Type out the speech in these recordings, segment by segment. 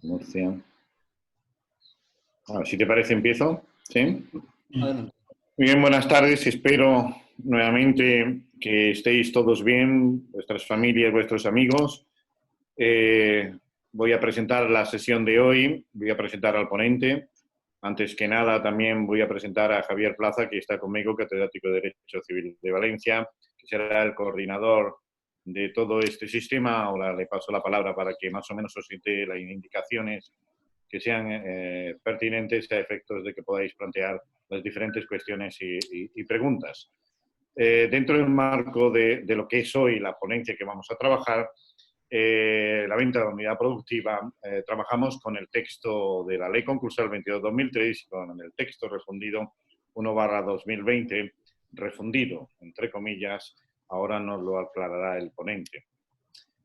Murcia. Si te parece, empiezo. ¿Sí? Adelante. Muy bien, buenas tardes. Espero nuevamente que estéis todos bien, vuestras familias, vuestros amigos. Voy a presentar la sesión de hoy, voy a presentar al ponente. Antes que nada, también voy a presentar a Javier Plaza, que está conmigo, catedrático de Derecho Civil de Valencia, que será el coordinador de todo este sistema. Ahora le paso la palabra para que más o menos os dé las indicaciones que sean pertinentes a efectos de que podáis plantear las diferentes cuestiones y preguntas. Dentro del marco de lo que es hoy la ponencia que vamos a trabajar, la venta de la unidad productiva, trabajamos con el texto de la Ley Concursal 22/2003 y con el texto refundido 1/2020, refundido, entre comillas, ahora nos lo aclarará el ponente.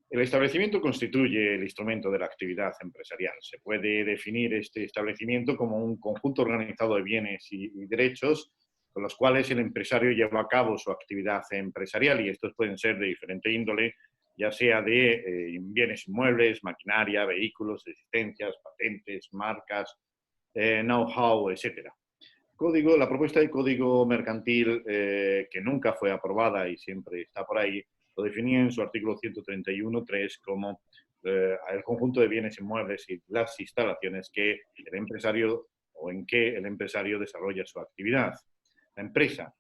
El establecimiento constituye el instrumento de la actividad empresarial. Se puede definir este establecimiento como un conjunto organizado de bienes y derechos con los cuales el empresario lleva a cabo su actividad empresarial, y estos pueden ser de diferente índole, ya sea de bienes inmuebles, maquinaria, vehículos, existencias, patentes, marcas, know-how, etc. La propuesta de código mercantil, que nunca fue aprobada y siempre está por ahí, lo definía en su artículo 131.3 como el conjunto de bienes inmuebles y las instalaciones que el empresario o en que el empresario desarrolla su actividad. La empresa,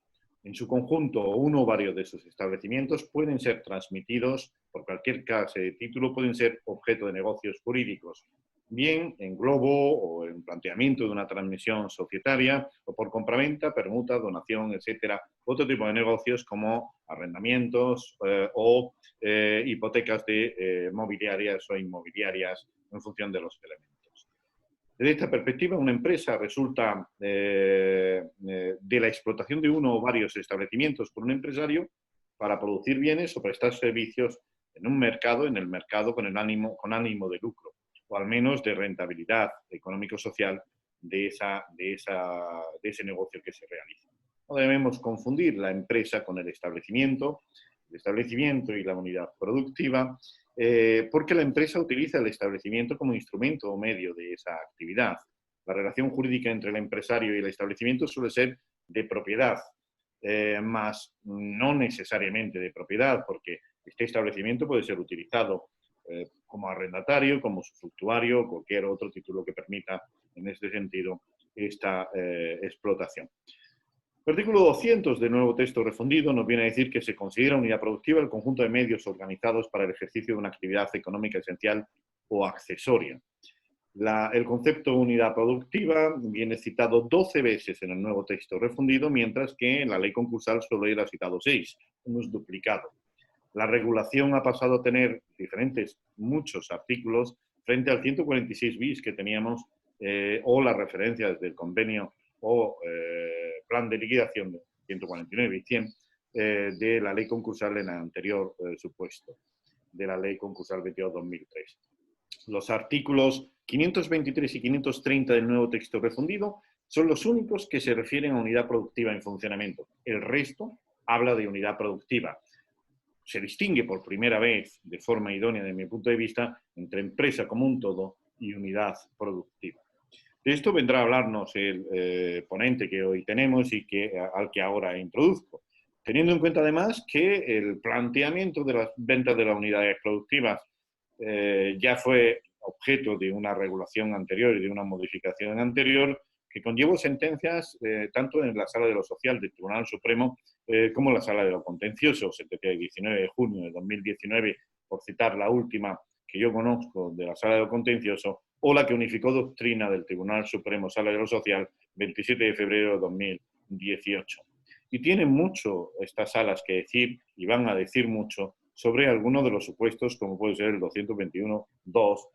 en su conjunto o uno o varios de sus establecimientos, pueden ser transmitidos por cualquier clase de título, pueden ser objeto de negocios jurídicos, bien en globo o en planteamiento de una transmisión societaria o por compraventa, permuta, donación, etcétera. Otro tipo de negocios como arrendamientos o hipotecas de mobiliarias o inmobiliarias en función de los elementos. Desde esta perspectiva, una empresa resulta de la explotación de uno o varios establecimientos por un empresario para producir bienes o prestar servicios en un mercado, en el mercado con ánimo de lucro, o al menos de rentabilidad económico-social de ese negocio que se realiza. No debemos confundir la empresa con el establecimiento y la unidad productiva, porque la empresa utiliza el establecimiento como instrumento o medio de esa actividad. La relación jurídica entre el empresario y el establecimiento suele ser de propiedad, más no necesariamente de propiedad, porque este establecimiento puede ser utilizado como arrendatario, como usufructuario o cualquier otro título que permita, en este sentido, esta explotación. El artículo 200 del nuevo texto refundido nos viene a decir que se considera unidad productiva el conjunto de medios organizados para el ejercicio de una actividad económica esencial o accesoria. El concepto unidad productiva viene citado 12 veces en el nuevo texto refundido, mientras que en la ley concursal solo era citado 6, hemos duplicado. La regulación ha pasado a tener muchos artículos frente al 146 bis que teníamos, o las referencias del convenio o plan de liquidación de 149 y 100 de la ley concursal en el anterior supuesto, de la ley concursal 22/2003. Los artículos 523 y 530 del nuevo texto refundido son los únicos que se refieren a unidad productiva en funcionamiento. El resto habla de unidad productiva. Se distingue por primera vez, de forma idónea desde mi punto de vista, entre empresa como un todo y unidad productiva. De esto vendrá a hablarnos el ponente que hoy tenemos y al que ahora introduzco. Teniendo en cuenta además que el planteamiento de las ventas de las unidades productivas ya fue objeto de una regulación anterior y de una modificación anterior, que conllevó sentencias tanto en la Sala de lo Social del Tribunal Supremo como en la Sala de lo Contencioso, sentencia de 19 de junio de 2019, por citar la última que yo conozco de la Sala de lo Contencioso, o la que unificó doctrina del Tribunal Supremo Sala de lo Social 27 de febrero de 2018. Y tienen mucho estas salas que decir, y van a decir mucho, sobre algunos de los supuestos, como puede ser el 221.2,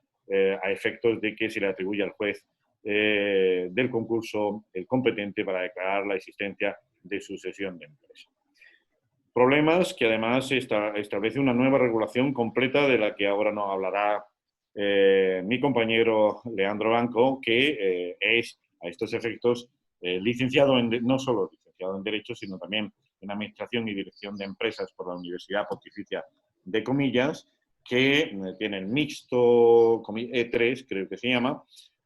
a efectos de que se le atribuye al juez del concurso el competente para declarar la existencia de sucesión de empresa. Problemas que además establece una nueva regulación completa de la que ahora nos hablará mi compañero Leandro Banco, que es a estos efectos licenciado no solo licenciado en Derecho, sino también en Administración y Dirección de Empresas por la Universidad Pontificia de Comillas, que tiene el mixto E3, creo que se llama.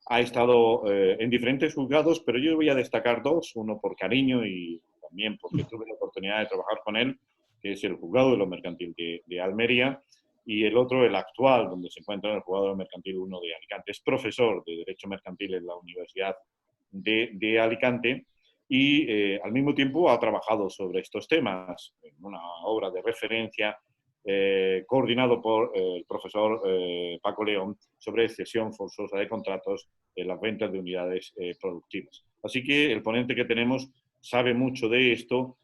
Ha estado en diferentes juzgados, pero yo voy a destacar dos, uno por cariño y también porque tuve la oportunidad de trabajar con él, que es el juzgado de lo mercantil de Almería, y el otro, el actual, donde se encuentra el juzgado de lo mercantil 1 de Alicante. Es profesor de Derecho Mercantil en la Universidad de Alicante y al mismo tiempo ha trabajado sobre estos temas en una obra de referencia coordinado por el profesor Paco León sobre cesión forzosa de contratos en las ventas de unidades productivas. Así que el ponente que tenemos sabe mucho de esto.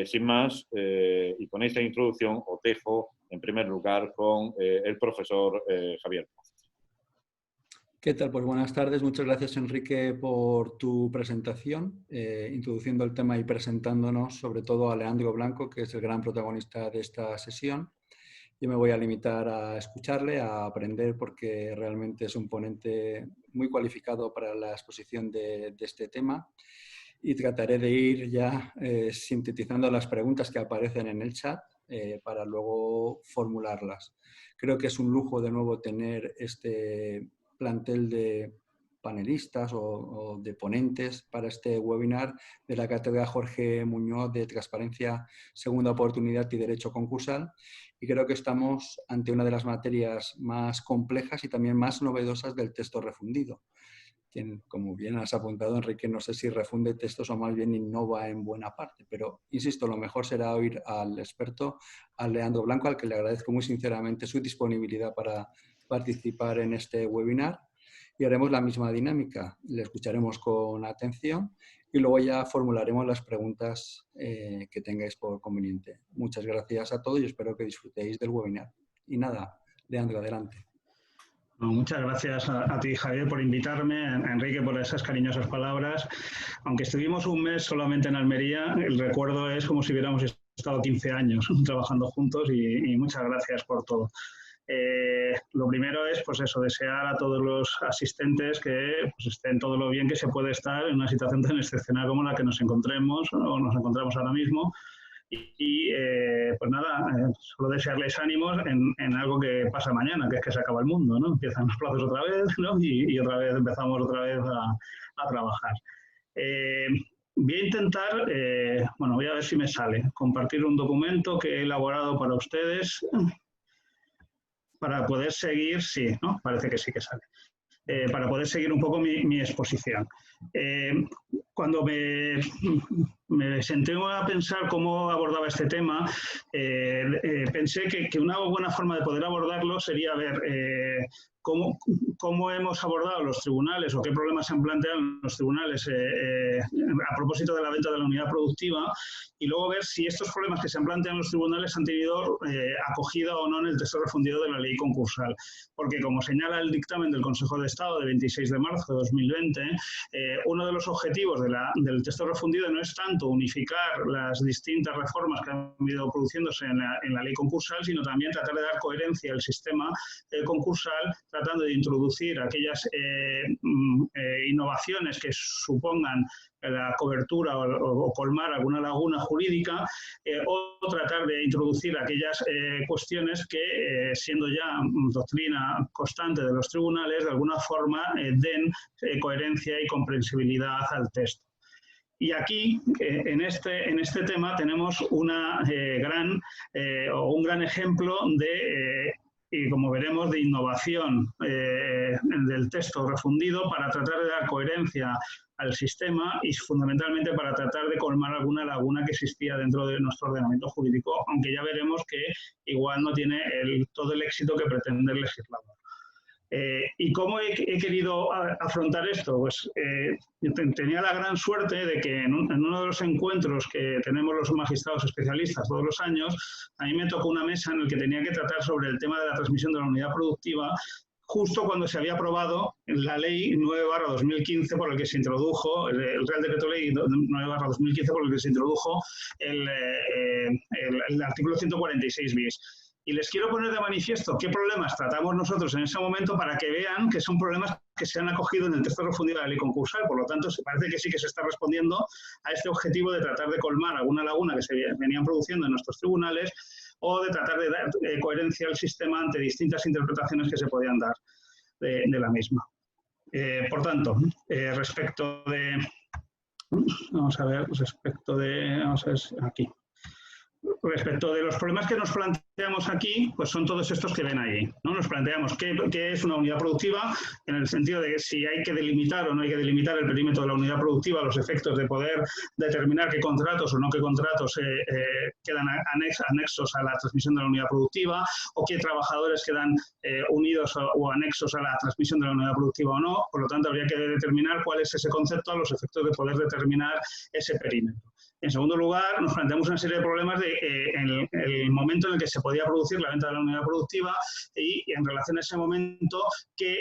Sin más, y con esta introducción os dejo en primer lugar con el profesor Javier. ¿Qué tal? Pues buenas tardes. Muchas gracias, Enrique, por tu presentación, introduciendo el tema y presentándonos sobre todo a Leandro Blanco, que es el gran protagonista de esta sesión. Yo me voy a limitar a escucharle, a aprender, porque realmente es un ponente muy cualificado para la exposición de este tema. Y trataré de ir ya sintetizando las preguntas que aparecen en el chat para luego formularlas. Creo que es un lujo de nuevo tener este plantel de panelistas o de ponentes para este webinar de la Cátedra Jorge Muñoz de Transparencia, Segunda Oportunidad y Derecho Concursal. Y creo que estamos ante una de las materias más complejas y también más novedosas del texto refundido. Quien, como bien has apuntado, Enrique, no sé si refunde textos o más bien innova en buena parte, pero insisto, lo mejor será oír al experto, a Leandro Blanco, al que le agradezco muy sinceramente su disponibilidad para participar en este webinar, y haremos la misma dinámica. Le escucharemos con atención y luego ya formularemos las preguntas que tengáis por conveniente. Muchas gracias a todos y espero que disfrutéis del webinar. Y nada, Leandro, adelante. Muchas gracias a ti, Javier, por invitarme, a Enrique por esas cariñosas palabras. Aunque estuvimos un mes solamente en Almería, el recuerdo es como si hubiéramos estado 15 años trabajando juntos y muchas gracias por todo. Lo primero es, pues eso, desear a todos los asistentes que pues, estén todo lo bien que se puede estar en una situación tan excepcional como la que nos encontremos o nos encontramos ahora mismo. Pues nada, solo desearles ánimos en algo que pasa mañana, que es que se acaba el mundo, ¿no? Empiezan los plazos otra vez, ¿no? Y otra vez empezamos otra vez a trabajar. Voy a intentar, voy a ver si me sale, compartir un documento que he elaborado para ustedes para poder seguir, sí, ¿no? Parece que sí que sale. Para poder seguir un poco mi exposición. Cuando me senté a pensar cómo abordaba este tema, pensé que una buena forma de poder abordarlo sería ver cómo hemos abordado los tribunales o qué problemas se han planteado en los tribunales a propósito de la venta de la unidad productiva y luego ver si estos problemas que se han planteado en los tribunales han tenido acogida o no en el texto refundido de la ley concursal. Porque como señala el dictamen del Consejo de Estado de 26 de marzo de 2020, uno de los objetivos del texto refundido no es tanto unificar las distintas reformas que han ido produciéndose en la ley concursal, sino también tratar de dar coherencia al sistema concursal, tratando de introducir aquellas innovaciones que supongan la cobertura o colmar alguna laguna jurídica o tratar de introducir aquellas cuestiones que, siendo ya doctrina constante de los tribunales, de alguna forma den coherencia y comprensibilidad al texto. Y aquí, en este tema, tenemos un gran ejemplo de y como veremos, de innovación del texto refundido para tratar de dar coherencia al sistema y fundamentalmente para tratar de colmar alguna laguna que existía dentro de nuestro ordenamiento jurídico, aunque ya veremos que igual no tiene todo el éxito que pretende el legislador. ¿Y cómo he querido afrontar esto? Pues tenía la gran suerte de que en uno de los encuentros que tenemos los magistrados especialistas todos los años, a mí me tocó una mesa en la que tenía que tratar sobre el tema de la transmisión de la unidad productiva justo cuando se había aprobado la Ley 9/2015 por el que se introdujo, el Real Decreto Ley 9/2015 por el que se introdujo el artículo 146 bis. Y les quiero poner de manifiesto qué problemas tratamos nosotros en ese momento para que vean que son problemas que se han acogido en el texto refundido de la ley concursal. Por lo tanto, parece que sí que se está respondiendo a este objetivo de tratar de colmar alguna laguna que se venían produciendo en nuestros tribunales o de tratar de dar coherencia al sistema ante distintas interpretaciones que se podían dar de la misma. Por tanto, respecto de... Vamos a ver, vamos a ver aquí. Respecto de los problemas que nos planteamos aquí, pues son todos estos que ven ahí, ¿no? Nos planteamos qué es una unidad productiva, en el sentido de si hay que delimitar o no hay que delimitar el perímetro de la unidad productiva, los efectos de poder determinar qué contratos o no qué contratos quedan anexos a la transmisión de la unidad productiva, o qué trabajadores quedan unidos o anexos a la transmisión de la unidad productiva o no. Por lo tanto, habría que determinar cuál es ese concepto a los efectos de poder determinar ese perímetro. En segundo lugar, nos planteamos una serie de problemas en el momento en el que se podía producir la venta de la unidad productiva y en relación a ese momento qué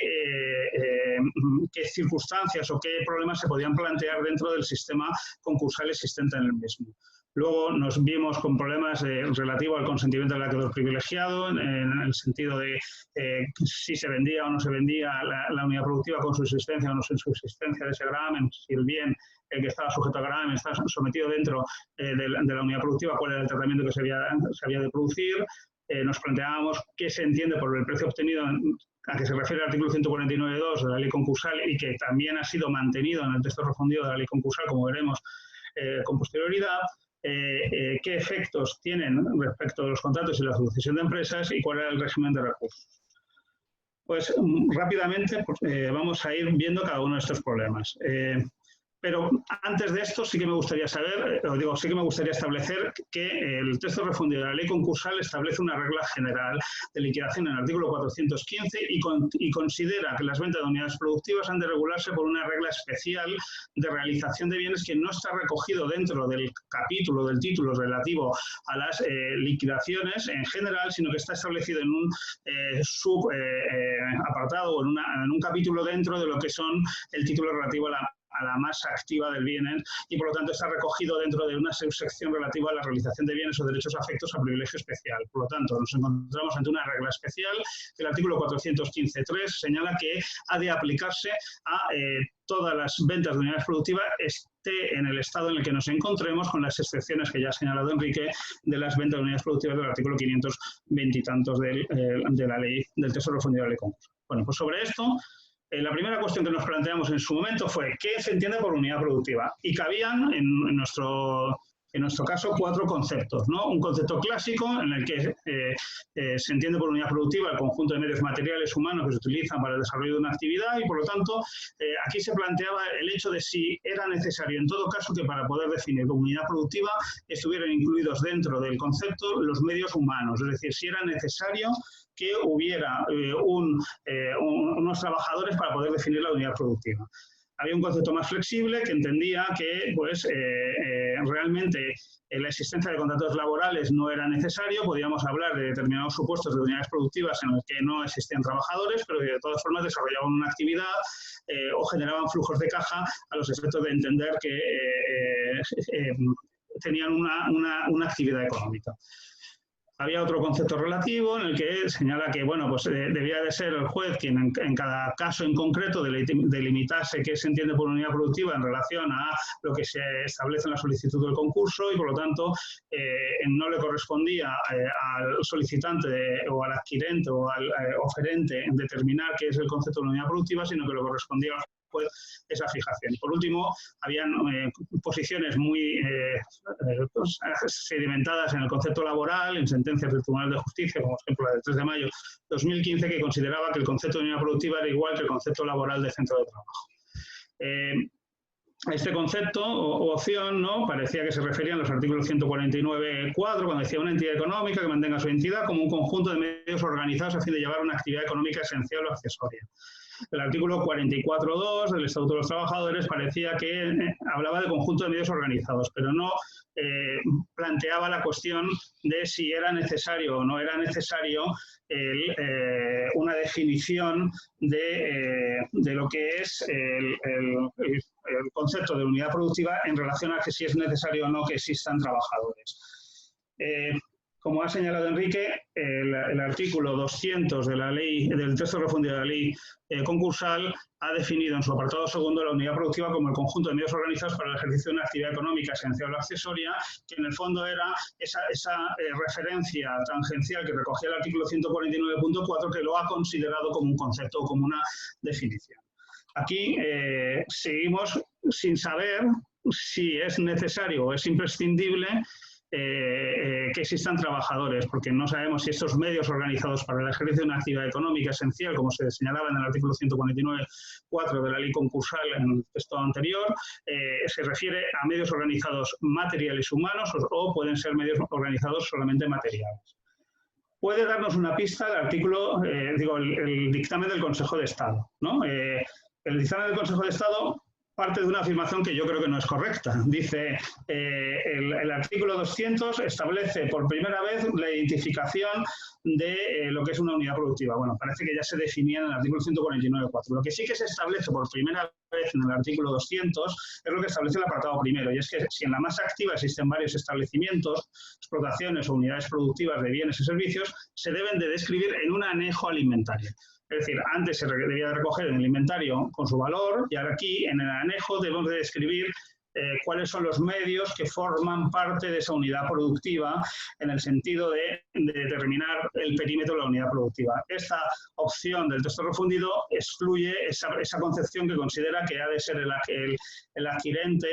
circunstancias o qué problemas se podían plantear dentro del sistema concursal existente en el mismo. Luego nos vimos con problemas relativos al consentimiento del acreedor privilegiado, en el sentido de si se vendía o no se vendía la unidad productiva con subsistencia o no sin subsistencia de ese gravamen, si el bien que estaba sujeto a gravamen estaba sometido dentro de la unidad productiva, cuál era el tratamiento que se había de producir. Nos planteábamos qué se entiende por el precio obtenido, a que se refiere el artículo 149.2 de la ley concursal y que también ha sido mantenido en el texto refundido de la ley concursal, como veremos con posterioridad. Qué efectos tienen respecto de los contratos y la sucesión de empresas y cuál era el régimen de recursos. Pues rápidamente vamos a ir viendo cada uno de estos problemas. Pero antes de esto sí que me gustaría establecer que el texto refundido de la ley concursal establece una regla general de liquidación en el artículo 415 y considera que las ventas de unidades productivas han de regularse por una regla especial de realización de bienes que no está recogido dentro del capítulo, del título relativo a las liquidaciones en general, sino que está establecido en un subapartado o en un capítulo dentro de lo que son el título relativo a la masa activa del bien y por lo tanto está recogido dentro de una subsección relativa a la realización de bienes o derechos afectos a privilegio especial. Por lo tanto, nos encontramos ante una regla especial que el artículo 415.3 señala que ha de aplicarse a todas las ventas de unidades productivas esté en el estado en el que nos encontremos, con las excepciones que ya ha señalado Enrique de las ventas de unidades productivas del artículo 520 y tantos de la ley del texto refundido de la ley concursal. Bueno, pues sobre esto, la primera cuestión que nos planteamos en su momento fue ¿qué se entiende por unidad productiva? Y cabían, en nuestro caso, 4 conceptos, ¿no? Un concepto clásico en el que se entiende por unidad productiva el conjunto de medios materiales humanos que se utilizan para el desarrollo de una actividad y, por lo tanto, aquí se planteaba el hecho de si era necesario, en todo caso, que para poder definir unidad productiva estuvieran incluidos dentro del concepto los medios humanos, es decir, si era necesario que hubiera unos trabajadores para poder definir la unidad productiva. Había un concepto más flexible que entendía que realmente la existencia de contratos laborales no era necesario, podíamos hablar de determinados supuestos de unidades productivas en los que no existían trabajadores, pero que de todas formas desarrollaban una actividad o generaban flujos de caja a los efectos de entender que tenían una actividad económica. Había otro concepto relativo en el que señala que debía de ser el juez quien en cada caso en concreto delimitase qué se entiende por unidad productiva en relación a lo que se establece en la solicitud del concurso y por lo tanto no le correspondía al solicitante o al adquirente o al oferente determinar qué es el concepto de unidad productiva, sino que le correspondía al esa fijación. Y por último, habían posiciones muy sedimentadas en el concepto laboral, en sentencias del Tribunal de Justicia, como por ejemplo la del 3 de mayo de 2015, que consideraba que el concepto de unidad productiva era igual que el concepto laboral de centro de trabajo. Este concepto o opción, ¿no?, parecía que se refería en los artículos 149.4, cuando decía una entidad económica que mantenga su entidad como un conjunto de medios organizados a fin de llevar una actividad económica esencial o accesoria. El artículo 44.2 del Estatuto de los Trabajadores parecía que hablaba de conjunto de medios organizados, pero no planteaba la cuestión de si era necesario o no era necesario una definición de lo que es el concepto de unidad productiva en relación a que si es necesario o no que existan trabajadores. Como ha señalado Enrique, el artículo 200 de la ley, del texto refundido de la ley concursal ha definido en su apartado segundo la unidad productiva como el conjunto de medios organizados para el ejercicio de una actividad económica esencial o accesoria, que en el fondo era esa referencia tangencial que recogía el artículo 149.4, que lo ha considerado como un concepto o como una definición. Aquí seguimos sin saber si es necesario o es imprescindible que existan trabajadores, porque no sabemos si estos medios organizados para el ejercicio de una actividad económica esencial, como se señalaba en el artículo 149.4 de la ley concursal en el texto anterior, se refiere a medios organizados materiales humanos o pueden ser medios organizados solamente materiales. Puede darnos una pista el artículo, el dictamen del Consejo de Estado, ¿no? El dictamen del Consejo de Estado parte de una afirmación que yo creo que no es correcta. Dice, el artículo 200 establece por primera vez la identificación de lo que es una unidad productiva. Bueno, parece que ya se definía en el artículo 149.4. Lo que sí que se establece por primera vez en el artículo 200 es lo que establece el apartado primero, y es que si en la masa activa existen varios establecimientos, explotaciones o unidades productivas de bienes y servicios, se deben de describir en un anejo alimentario. Es decir, antes se debía de recoger en el inventario con su valor y ahora aquí en el anejo debemos de describir cuáles son los medios que forman parte de esa unidad productiva en el sentido de determinar el perímetro de la unidad productiva. Esta opción del texto refundido excluye esa concepción que considera que ha de ser el adquirente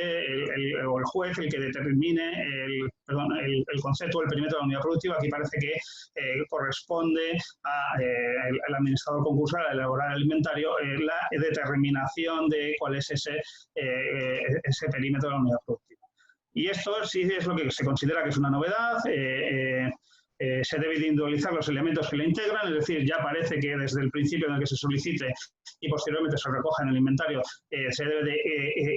o el juez el que determine el concepto del perímetro de la unidad productiva. Aquí parece que corresponde al administrador concursal a elaborar el inventario la determinación de cuál es ese perímetro de la unidad productiva. Y esto sí es lo que se considera que es una novedad. Se debe individualizar los elementos que la integran, es decir, ya parece que desde el principio en el que se solicite y posteriormente se recoja en el inventario, se debe de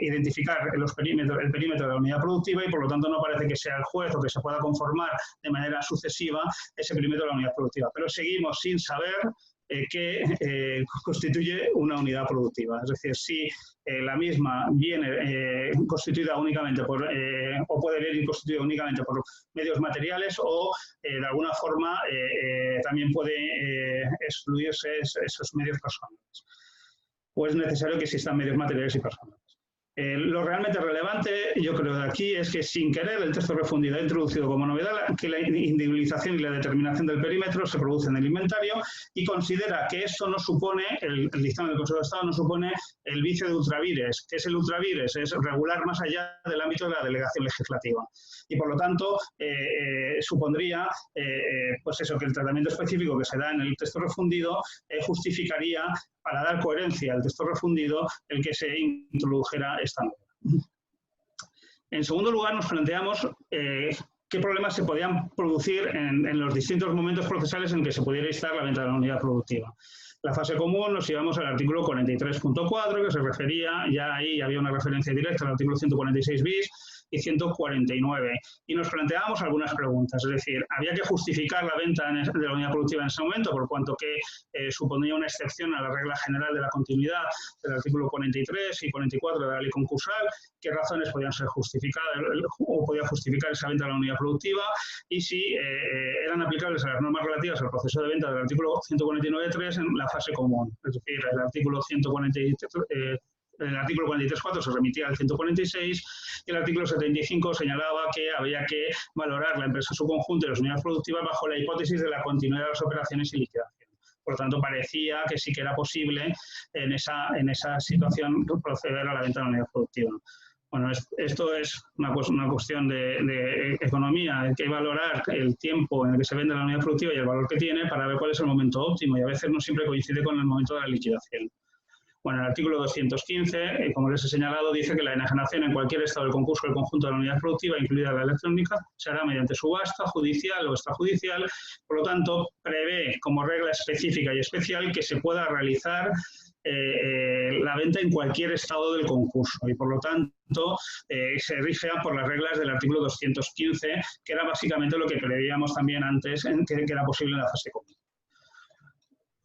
identificar el perímetro de la unidad productiva y por lo tanto no parece que sea el juez o que se pueda conformar de manera sucesiva ese perímetro de la unidad productiva. Pero seguimos sin saber qué constituye una unidad productiva. Es decir, si la misma viene constituida únicamente por, o puede venir constituida únicamente por medios materiales o de alguna forma también puede excluirse esos medios personales. Pues es necesario que existan medios materiales y personales. Lo realmente relevante, yo creo, de aquí es que sin querer el texto refundido ha introducido como novedad que la individualización y la determinación del perímetro se produce en el inventario y considera que esto no supone, el dictamen del Consejo de Estado no supone el vicio de ultravires. ¿Qué es el ultravires? Es regular más allá del ámbito de la delegación legislativa. Y por lo tanto, supondría pues eso, que el tratamiento específico que se da en el texto refundido justificaría, para dar coherencia al texto refundido, el que se introdujera esta norma. En segundo lugar, nos planteamos qué problemas se podían producir en los distintos momentos procesales en que se pudiera instar la venta de la unidad productiva. La fase común nos llevamos al artículo 43.4, que se refería, ya ahí había una referencia directa al artículo 146 bis y 149. Y nos planteábamos algunas preguntas, es decir, ¿había que justificar la venta de la unidad productiva en ese momento, por cuanto que suponía una excepción a la regla general de la continuidad del artículo 43 y 44 de la ley concursal? ¿Qué razones podían ser justificadas o podía justificar esa venta de la unidad productiva? Y si eran aplicables a las normas relativas al proceso de venta del artículo 149.3 en la fase común, es decir, el artículo 143. El artículo 43.4 se remitía al 146 y el artículo 75 señalaba que había que valorar la empresa en su conjunto y las unidades productivas bajo la hipótesis de la continuidad de las operaciones y liquidación. Por lo tanto, parecía que sí que era posible en esa situación proceder a la venta de la unidad productiva. Bueno, esto es una cuestión de economía. Hay que valorar el tiempo en el que se vende la unidad productiva y el valor que tiene para ver cuál es el momento óptimo, y a veces no siempre coincide con el momento de la liquidación. Bueno, el artículo 215, como les he señalado, dice que la enajenación en cualquier estado del concurso del conjunto de la unidad productiva, incluida la electrónica, se hará mediante subasta, judicial o extrajudicial. Por lo tanto, prevé como regla específica y especial que se pueda realizar la venta en cualquier estado del concurso y, por lo tanto, se rige por las reglas del artículo 215, que era básicamente lo que preveíamos también antes, que era posible en la fase común.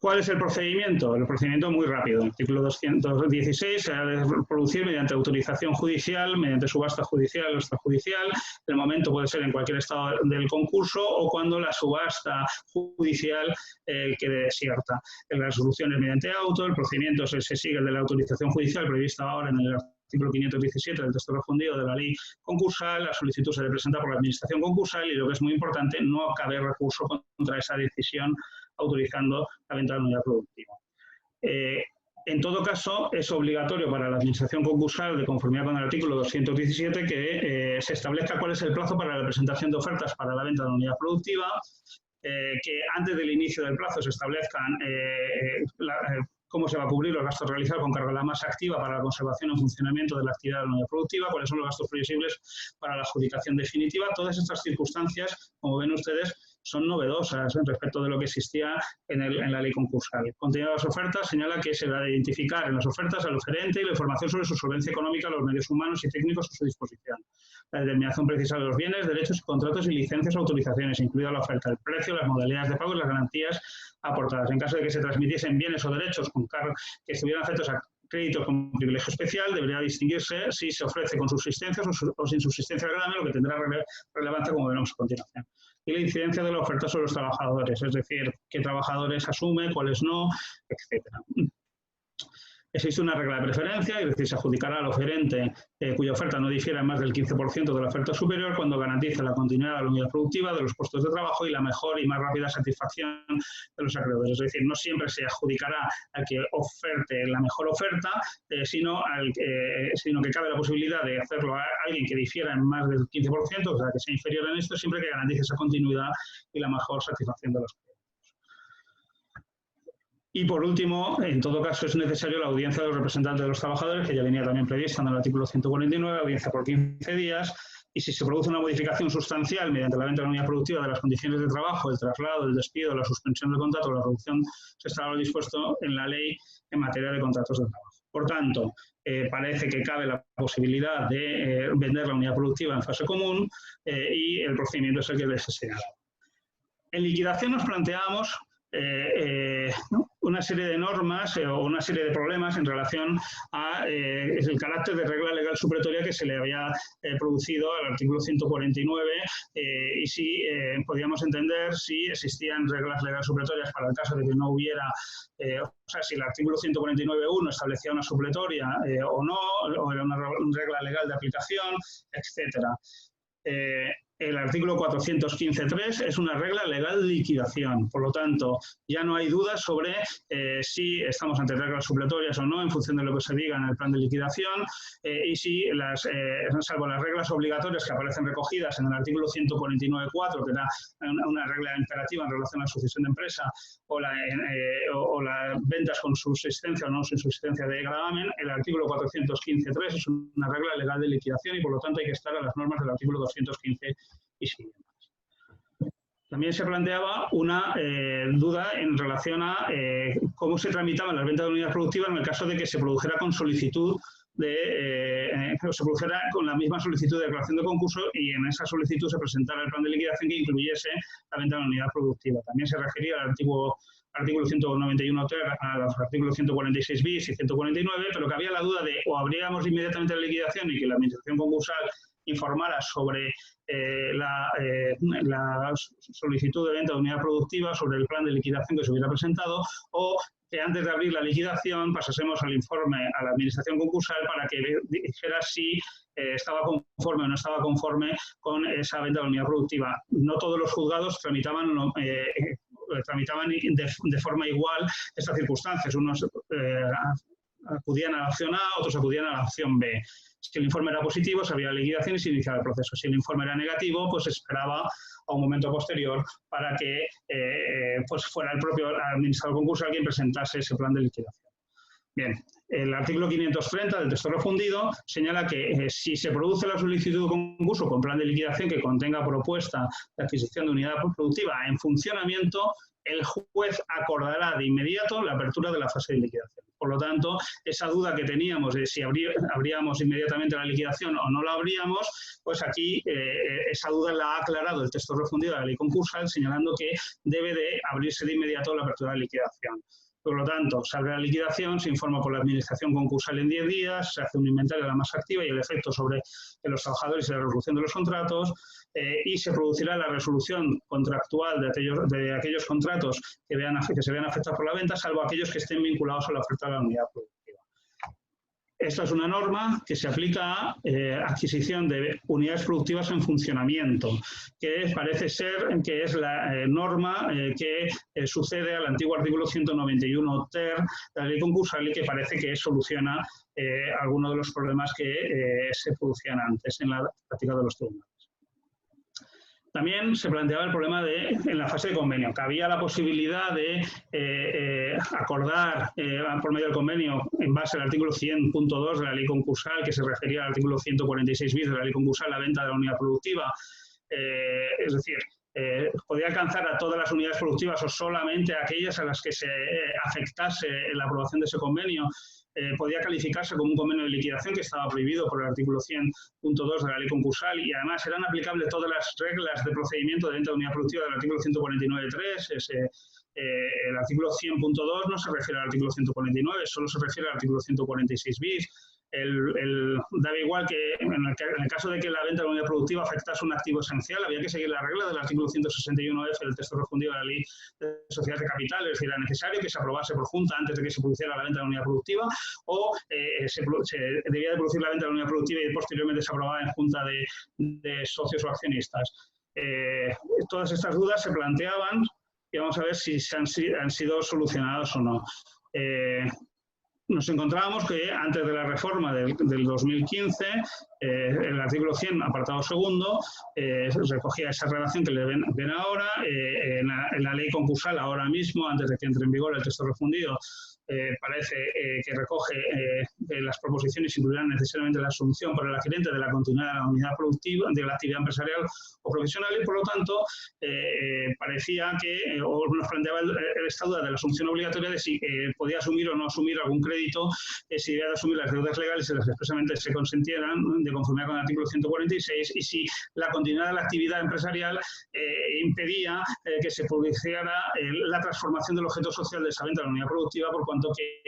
¿Cuál es el procedimiento? El procedimiento es muy rápido. El artículo 216 se ha de producir mediante autorización judicial, mediante subasta judicial o extrajudicial. El momento puede ser en cualquier estado del concurso o cuando la subasta judicial quede desierta. La resolución es mediante auto, el procedimiento se sigue el de la autorización judicial prevista ahora en el artículo 517 del texto refundido de la ley concursal. La solicitud se debe presentar por la administración concursal y, lo que es muy importante, no cabe recurso contra esa decisión autorizando la venta de la unidad productiva. En todo caso, es obligatorio para la administración concursal, de conformidad con el artículo 217, que se establezca cuál es el plazo para la presentación de ofertas para la venta de la unidad productiva, que antes del inicio del plazo se establezcan cómo se va a cubrir los gastos realizados con cargo a la masa activa para la conservación y funcionamiento de la actividad de la unidad productiva, cuáles son los gastos previsibles para la adjudicación definitiva. Todas estas circunstancias, como ven ustedes, son novedosas respecto de lo que existía en la ley concursal. El contenido de las ofertas señala que se va a identificar en las ofertas al oferente y la información sobre su solvencia económica, los medios humanos y técnicos a su disposición. La determinación precisa de los bienes, derechos, contratos y licencias o autorizaciones, incluida la oferta, el precio, las modalidades de pago y las garantías aportadas. En caso de que se transmitiesen bienes o derechos con cargo que estuvieran afectos a créditos con privilegio especial, debería distinguirse si se ofrece con subsistencias o sin subsistencia al gravamen, lo que tendrá relevancia, como veremos a continuación. Y la incidencia de la oferta sobre los trabajadores, es decir, qué trabajadores asume, cuáles no, etcétera. Existe una regla de preferencia, es decir, se adjudicará al oferente cuya oferta no difiera más del 15% de la oferta superior cuando garantice la continuidad de la unidad productiva, de los puestos de trabajo y la mejor y más rápida satisfacción de los acreedores. Es decir, no siempre se adjudicará al que oferte la mejor oferta, sino que cabe la posibilidad de hacerlo a alguien que difiera en más del 15%, o sea, que sea inferior en esto, siempre que garantice esa continuidad y la mejor satisfacción de los acreedores. Y por último, en todo caso, es necesario la audiencia de los representantes de los trabajadores, que ya venía también prevista en el artículo 149, audiencia por 15 días, y si se produce una modificación sustancial mediante la venta de la unidad productiva de las condiciones de trabajo, el traslado, el despido, la suspensión del contrato o la reducción, se estará dispuesto en la ley en materia de contratos de trabajo. Por tanto, parece que cabe la posibilidad de vender la unidad productiva en fase común y el procedimiento es el que les he señalado. En liquidación nos planteamos una serie de normas o una serie de problemas en relación a el carácter de regla legal supletoria que se le había producido al artículo 149 y si podíamos entender si existían reglas legales supletorias para el caso de que no hubiera, o sea, si el artículo 149.1 establecía una supletoria o no, o era una regla legal de aplicación, etcétera. El artículo 415.3 es una regla legal de liquidación, por lo tanto, ya no hay dudas sobre si estamos ante reglas supletorias o no en función de lo que se diga en el plan de liquidación y si, salvo las reglas obligatorias que aparecen recogidas en el artículo 149.4, que da una regla imperativa en relación a la sucesión de empresa o las ventas con subsistencia o no subsistencia de gravamen, el artículo 415.3 es una regla legal de liquidación y por lo tanto hay que estar a las normas del artículo 215 y siguientes. También se planteaba una duda en relación a cómo se tramitaban las ventas de unidades productivas en el caso de que se produjera con solicitud se produjera con la misma solicitud de declaración de concurso y en esa solicitud se presentara el plan de liquidación que incluyese la venta de la unidad productiva. También se refería al artículo 191 a los artículos 146 bis y 149, pero que había la duda de o abríamos inmediatamente la liquidación y que la administración concursal informara sobre la solicitud de venta de unidad productiva, sobre el plan de liquidación que se hubiera presentado, o que antes de abrir la liquidación pasásemos al informe a la administración concursal para que dijera si estaba conforme o no estaba conforme con esa venta de unidad productiva. No todos los juzgados tramitaban de forma igual estas circunstancias. Unos acudían a la opción A, otros acudían a la opción B. Si el informe era positivo, se abría la liquidación y se iniciaba el proceso. Si el informe era negativo, pues se esperaba a un momento posterior para que pues fuera el propio administrador concursal quien presentase ese plan de liquidación. Bien, el artículo 530 del texto refundido señala que si se produce la solicitud de concurso con plan de liquidación que contenga propuesta de adquisición de unidad productiva en funcionamiento, el juez acordará de inmediato la apertura de la fase de liquidación. Por lo tanto, esa duda que teníamos de si abríamos inmediatamente la liquidación o no la abríamos, pues aquí esa duda la ha aclarado el texto refundido de la ley concursal, señalando que debe de abrirse de inmediato la apertura de liquidación. Por lo tanto, se abre la liquidación, se informa por la administración concursal en 10 días, se hace un inventario de la masa activa y el efecto sobre los trabajadores y la resolución de los contratos, y se producirá la resolución contractual de aquellos contratos que se vean afectados por la venta, salvo aquellos que estén vinculados a la oferta de la unidad productiva. Esta es una norma que se aplica a adquisición de unidades productivas en funcionamiento, que parece ser que es la norma que sucede al antiguo artículo 191 ter de la ley concursal y que parece que soluciona algunos de los problemas que se producían antes en la práctica de los tribunales. También se planteaba el problema en la fase de convenio, que había la posibilidad de acordar por medio del convenio en base al artículo 100.2 de la ley concursal, que se refería al artículo 146 bis de la ley concursal, la venta de la unidad productiva, es decir, podía alcanzar a todas las unidades productivas o solamente a aquellas a las que se afectase la aprobación de ese convenio. Podía calificarse como un convenio de liquidación que estaba prohibido por el artículo 100.2 de la ley concursal y además eran aplicables todas las reglas de procedimiento de venta de unidad productiva del artículo 149.3. El artículo 100.2 no se refiere al artículo 149, solo se refiere al artículo 146 bis. Daba igual que en el caso de que la venta de la unidad productiva afectase un activo esencial, había que seguir la regla del artículo 161F del texto refundido de la ley de sociedades de capital, es decir, era necesario que se aprobase por junta antes de que se produciera la venta de la unidad productiva o se debía de producir la venta de la unidad productiva y posteriormente se aprobaba en junta de socios o accionistas. Todas estas dudas se planteaban y vamos a ver si han sido solucionadas o no. Nos encontrábamos que antes de la reforma del 2015, el artículo 100, apartado segundo, recogía esa redacción que le ven ahora. En la ley concursal, ahora mismo, antes de que entre en vigor el texto refundido, parece que recoge las proposiciones incluirán necesariamente la asunción por el adquirente de la continuidad de la unidad productiva, de la actividad empresarial o profesional y por lo tanto parecía que, o nos planteaba esta duda de la asunción obligatoria de si podía asumir o no asumir algún crédito, si debía de asumir las deudas legales y las que expresamente se consintieran de conformidad con el artículo 146 y si la continuidad de la actividad empresarial impedía que se produjera la transformación del objeto social de esa venta de la unidad productiva por cuanto que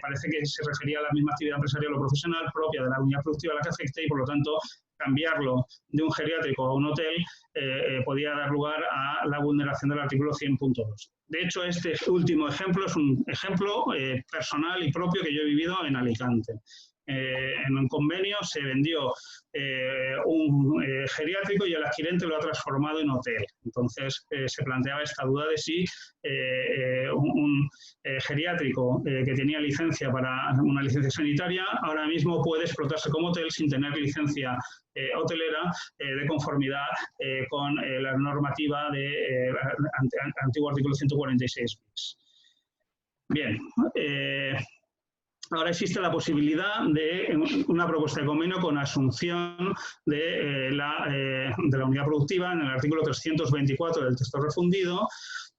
parece que se refería a la misma actividad empresarial o profesional propia de la unidad productiva a la que afecte y por lo tanto cambiarlo de un geriátrico a un hotel podía dar lugar a la vulneración del artículo 100.2. De hecho, este último ejemplo es un ejemplo personal y propio que yo he vivido en Alicante. En un convenio se vendió un geriátrico y el adquirente lo ha transformado en hotel. Entonces se planteaba esta duda de si un geriátrico que tenía licencia para una licencia sanitaria ahora mismo puede explotarse como hotel sin tener licencia hotelera de conformidad con la normativa del antiguo artículo 146 bis. Bien. Ahora existe la posibilidad de una propuesta de convenio con asunción de la unidad productiva en el artículo 324 del texto refundido,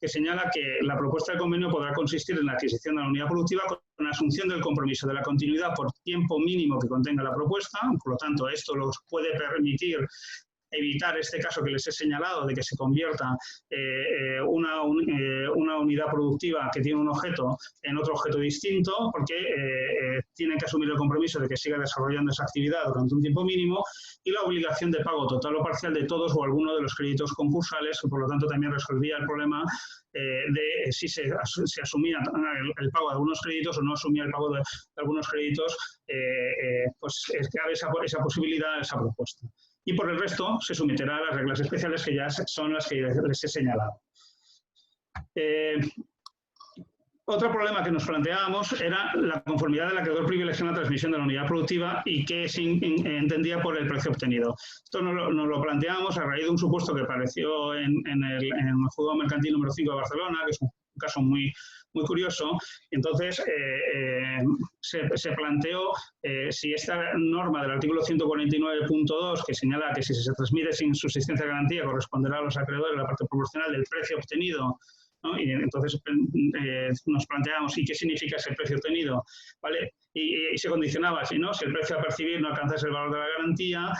que señala que la propuesta de convenio podrá consistir en la adquisición de la unidad productiva con asunción del compromiso de la continuidad por tiempo mínimo que contenga la propuesta. Por lo tanto, esto los puede permitir evitar este caso que les he señalado de que se convierta una unidad productiva que tiene un objeto en otro objeto distinto, porque tienen que asumir el compromiso de que siga desarrollando esa actividad durante un tiempo mínimo y la obligación de pago total o parcial de todos o alguno de los créditos concursales, que por lo tanto también resolvía el problema de si se asumía el pago de algunos créditos o no asumía el pago de algunos créditos, pues cabe esa posibilidad, esa propuesta. Y por el resto se someterá a las reglas especiales que ya son las que les he señalado. Otro problema que nos planteábamos era la conformidad del acreedor privilegiado en la transmisión de la unidad productiva y qué se entendía por el precio obtenido. Esto nos lo planteábamos a raíz de un supuesto que apareció en el Juzgado Mercantil número 5 de Barcelona, que es un caso muy curioso. Entonces, se planteó si esta norma del artículo 149.2, que señala que si se transmite sin subsistencia de garantía corresponderá a los acreedores la parte proporcional del precio obtenido, ¿no? Y entonces nos planteamos, ¿y qué significa ese precio obtenido? ¿Vale? Y se condicionaba así, ¿no? Si el precio a percibir no alcanzase el valor de la garantía,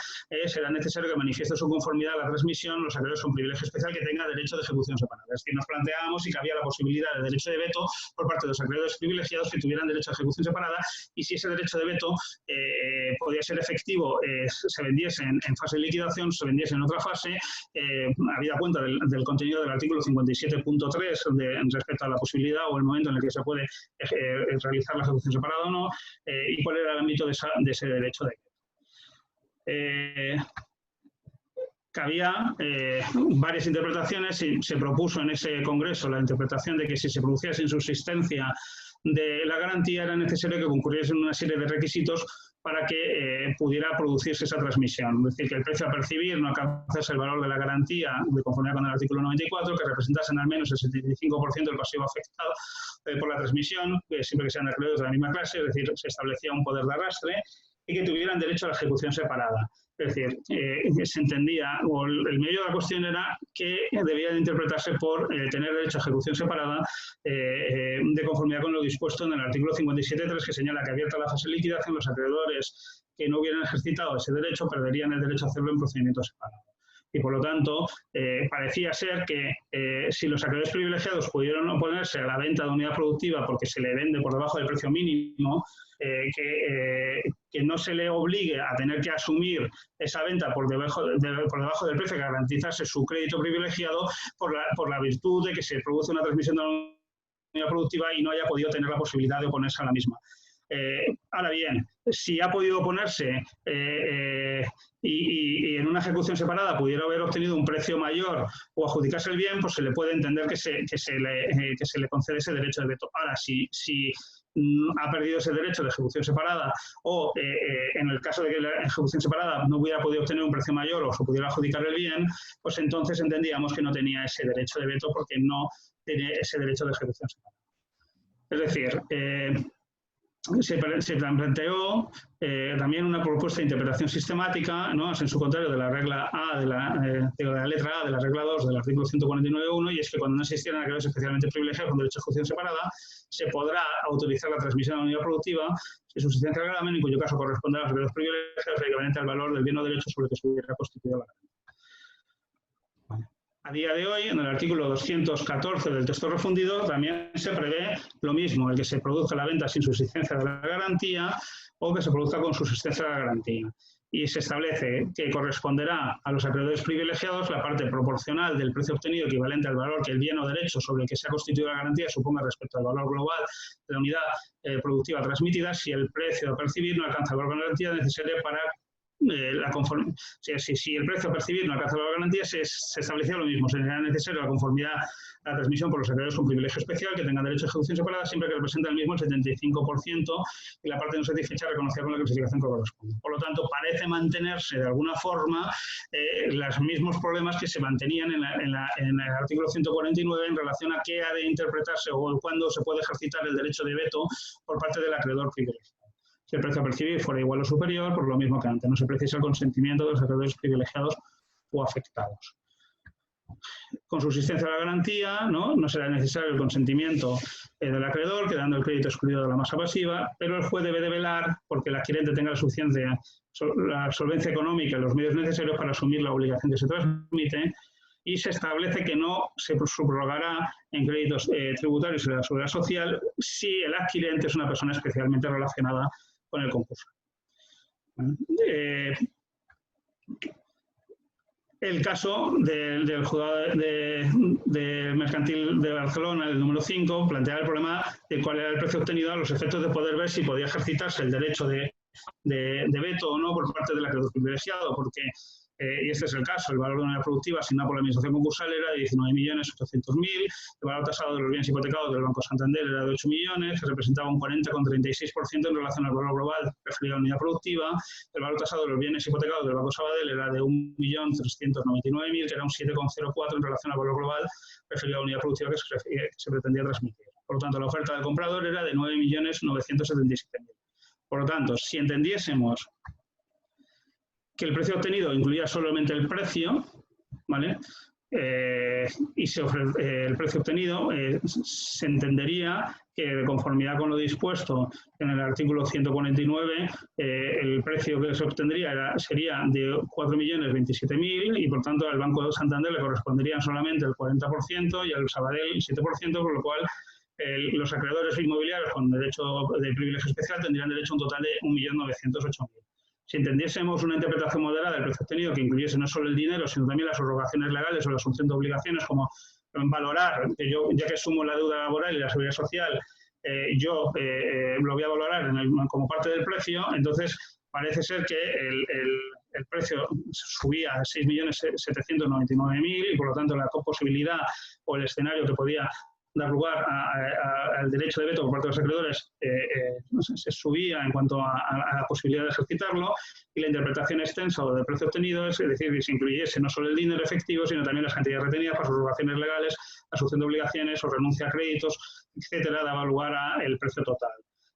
será necesario que manifieste su conformidad a la transmisión los acreedores con privilegio especial que tenga derecho de ejecución separada. Es decir, nos planteábamos si cabía la posibilidad de derecho de veto por parte de los acreedores privilegiados que tuvieran derecho a ejecución separada, y si ese derecho de veto podía ser efectivo, se vendiese en fase de liquidación, se vendiese en otra fase, habida cuenta del contenido del artículo 57.3 respecto a la posibilidad o el momento en el que se puede realizar la ejecución separada o no, y cuál era el ámbito de ese derecho de veto. Cabía varias interpretaciones y se propuso en ese congreso la interpretación de que si se produciese insubsistencia de la garantía era necesario que concurriesen una serie de requisitos para que pudiera producirse esa transmisión. Es decir, que el precio a percibir no alcanzase el valor de la garantía de conformidad con el artículo 94, que representasen al menos el 75% del pasivo afectado por la transmisión, siempre que sean acreedores de la misma clase, es decir, se establecía un poder de arrastre, y que tuvieran derecho a la ejecución separada. Es decir, se entendía, o el medio de la cuestión era que debía de interpretarse por tener derecho a ejecución separada de conformidad con lo dispuesto en el artículo 57.3, que señala que abierta la fase de liquidación, los acreedores que no hubieran ejercitado ese derecho perderían el derecho a hacerlo en procedimiento separado. Y por lo tanto, parecía ser que si los acreedores privilegiados pudieron oponerse a la venta de unidad productiva porque se le vende por debajo del precio mínimo, que no se le obligue a tener que asumir esa venta por debajo del precio que garantizase su crédito privilegiado por la virtud de que se produce una transmisión de la unidad productiva y no haya podido tener la posibilidad de oponerse a la misma. Ahora bien, si ha podido oponerse y en una ejecución separada pudiera haber obtenido un precio mayor o adjudicarse el bien, pues se le puede entender que se le concede ese derecho de veto. Ahora, si ha perdido ese derecho de ejecución separada o en el caso de que la ejecución separada no hubiera podido obtener un precio mayor o se pudiera adjudicar el bien, pues entonces entendíamos que no tenía ese derecho de veto porque no tiene ese derecho de ejecución separada. Es decir, se planteó también una propuesta de interpretación sistemática, ¿no? En su contrario de la regla A, de la letra A de la regla 2 del artículo 149.1, y es que cuando no existieran acreedores especialmente privilegiados con derecho a ejecución separada, se podrá autorizar la transmisión de la unidad productiva si subsistencia el gravamen, en cuyo caso corresponde a los acreedores privilegiados el equivalente al valor del bien o derecho sobre el que se hubiera constituido la garantía. A día de hoy, en el artículo 214 del texto refundido, también se prevé lo mismo, el que se produzca la venta sin subsistencia de la garantía o que se produzca con subsistencia de la garantía. Y se establece que corresponderá a los acreedores privilegiados la parte proporcional del precio obtenido equivalente al valor que el bien o derecho sobre el que se ha constituido la garantía suponga respecto al valor global de la unidad productiva transmitida si el precio a percibir no alcanza el valor de garantía necesario para si el precio a percibir no alcanza la garantía, se establecía lo mismo. Sería necesario la conformidad a la transmisión por los acreedores con privilegio especial que tengan derecho a ejecución separada siempre que represente el mismo el 75% y la parte no satisfecha reconocida con la clasificación que corresponde. Por lo tanto, parece mantenerse de alguna forma los mismos problemas que se mantenían en el artículo 149 en relación a qué ha de interpretarse o cuándo se puede ejercitar el derecho de veto por parte del acreedor privilegiado. Si el precio a percibir fuera igual o superior, por lo mismo que antes, no se precisa el consentimiento de los acreedores privilegiados o afectados. Con subsistencia de la garantía, no será necesario el consentimiento del acreedor, quedando el crédito excluido de la masa pasiva, pero el juez debe de velar porque el adquirente tenga la solvencia económica y los medios necesarios para asumir la obligación que se transmite, y se establece que no se subrogará en créditos tributarios y de la seguridad social si el adquirente es una persona especialmente relacionada con el concurso. El caso del juzgado de mercantil de Barcelona, el número 5, planteaba el problema de cuál era el precio obtenido a los efectos de poder ver si podía ejercitarse el derecho de veto o no por parte del acreedor privilegiado, porque y este es el caso, el valor de una unidad productiva asignada por la administración concursal era de 19.800.000, el valor tasado de los bienes hipotecados del Banco Santander era de 8 millones, que representaba un 40,36% en relación al valor global referido a la unidad productiva, el valor tasado de los bienes hipotecados del Banco Sabadell era de 1.399.000, que era un 7,04 en relación al valor global referido a la unidad productiva que se pretendía transmitir. Por lo tanto, la oferta del comprador era de 9.977.000. Por lo tanto, si entendiésemos que el precio obtenido incluía solamente el precio, ¿vale? y el precio obtenido, se entendería que de conformidad con lo dispuesto en el artículo 149, el precio que se obtendría sería de 4.027.000 y por tanto al Banco de Santander le corresponderían solamente el 40% y al Sabadell el 7%, por lo cual los acreedores inmobiliarios con derecho de privilegio especial tendrían derecho a un total de 1.908.000. Si entendiésemos una interpretación moderada del precio obtenido que incluyese no solo el dinero, sino también las subrogaciones legales o la asunción de obligaciones, como valorar, que yo, ya que sumo la deuda laboral y la seguridad social, yo lo voy a valorar como parte del precio, entonces parece ser que el precio subía a 6.799.000 y por lo tanto la posibilidad o el escenario que podía dar lugar al derecho de veto por parte de los acreedores se subía en cuanto a la posibilidad de ejercitarlo, y la interpretación extensa del precio obtenido, es decir, que se incluyese no solo el dinero efectivo, sino también las cantidades retenidas para subrogaciones legales, asunción de obligaciones o renuncia a créditos, etcétera, daba lugar al precio total.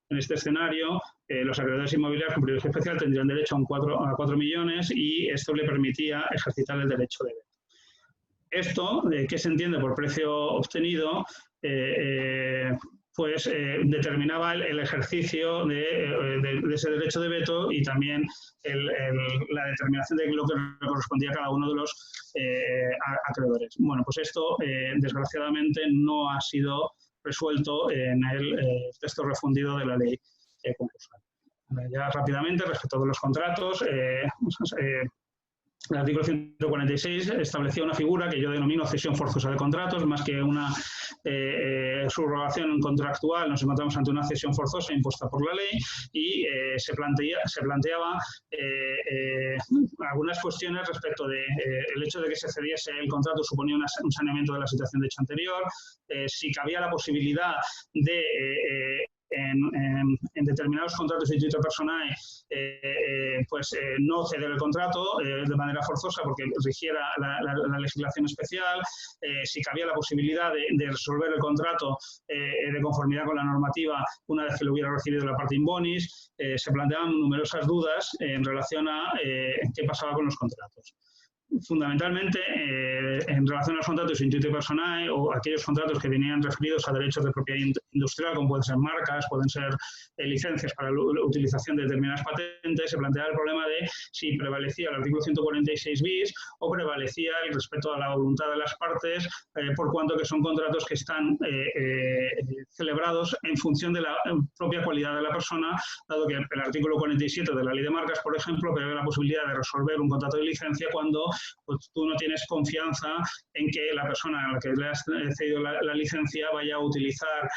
En este escenario, los acreedores inmobiliarios con privilegio especial tendrían derecho a 4 millones y esto le permitía ejercitar el derecho de veto. Esto, ¿qué se entiende por precio obtenido? Pues determinaba el ejercicio de ese derecho de veto y también la determinación de lo que correspondía a cada uno de los acreedores. Bueno, pues esto desgraciadamente no ha sido resuelto en el texto refundido de la ley concursal. Ya rápidamente, respecto de los contratos, el artículo 146 establecía una figura que yo denomino cesión forzosa de contratos, más que una subrogación contractual. Nos encontramos ante una cesión forzosa impuesta por la ley y se planteaba algunas cuestiones respecto de el hecho de que se cediese el contrato suponía un saneamiento de la situación de hecho anterior, si cabía la posibilidad de en determinados contratos de instituto personal no ceder el contrato de manera forzosa porque rigiera la legislación especial, si cabía la posibilidad de resolver el contrato de conformidad con la normativa una vez que lo hubiera recibido la parte in bonis. Se planteaban numerosas dudas en relación a qué pasaba con los contratos. Fundamentalmente, en relación a los contratos instituto personal o aquellos contratos que venían referidos a derechos de propiedad industrial, como pueden ser marcas, pueden ser licencias para la utilización de determinadas patentes, se planteaba el problema de si prevalecía el artículo 146 bis o prevalecía el respeto a la voluntad de las partes, por cuanto que son contratos que están celebrados en función de la propia cualidad de la persona, dado que el artículo 47 de la ley de marcas, por ejemplo, prevé la posibilidad de resolver un contrato de licencia cuando pues, tú no tienes confianza en que la persona a la que le has cedido la licencia vaya a utilizar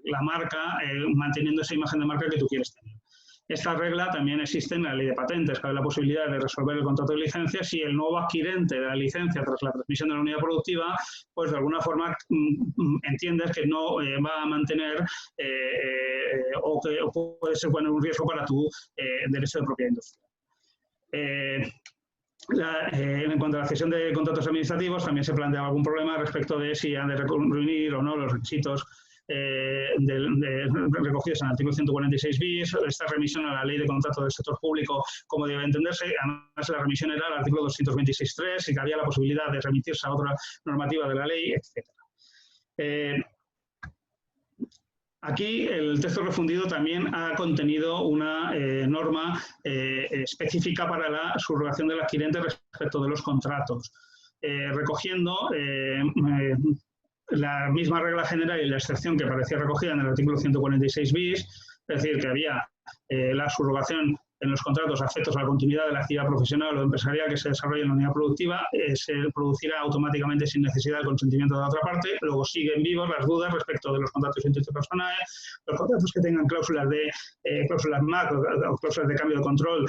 la marca manteniendo esa imagen de marca que tú quieres tener. Esta regla también existe en la ley de patentes, que hay la posibilidad de resolver el contrato de licencia si el nuevo adquirente de la licencia tras la transmisión de la unidad productiva, pues de alguna forma entiendes que no va a mantener o que puede ser poner un riesgo para tu derecho de propiedad industrial. En cuanto a la cesión de contratos administrativos, también se planteaba algún problema respecto de si han de reunir o no los requisitos recogidos en el artículo 146 bis, esta remisión a la ley de contrato del sector público, como debe entenderse. Además, la remisión era al artículo 226.3, si había la posibilidad de remitirse a otra normativa de la ley, etc. Aquí el texto refundido también ha contenido una norma específica para la subrogación del adquirente respecto de los contratos, recogiendo la misma regla general y la excepción que parecía recogida en el artículo 146 bis, es decir, que había la subrogación en los contratos afectos a la continuidad de la actividad profesional o empresarial que se desarrolla en la unidad productiva, se producirá automáticamente sin necesidad del consentimiento de la otra parte. Luego siguen vivos las dudas respecto de los contratos interpersonales, los contratos que tengan cláusulas MAC o cláusulas de cambio de control,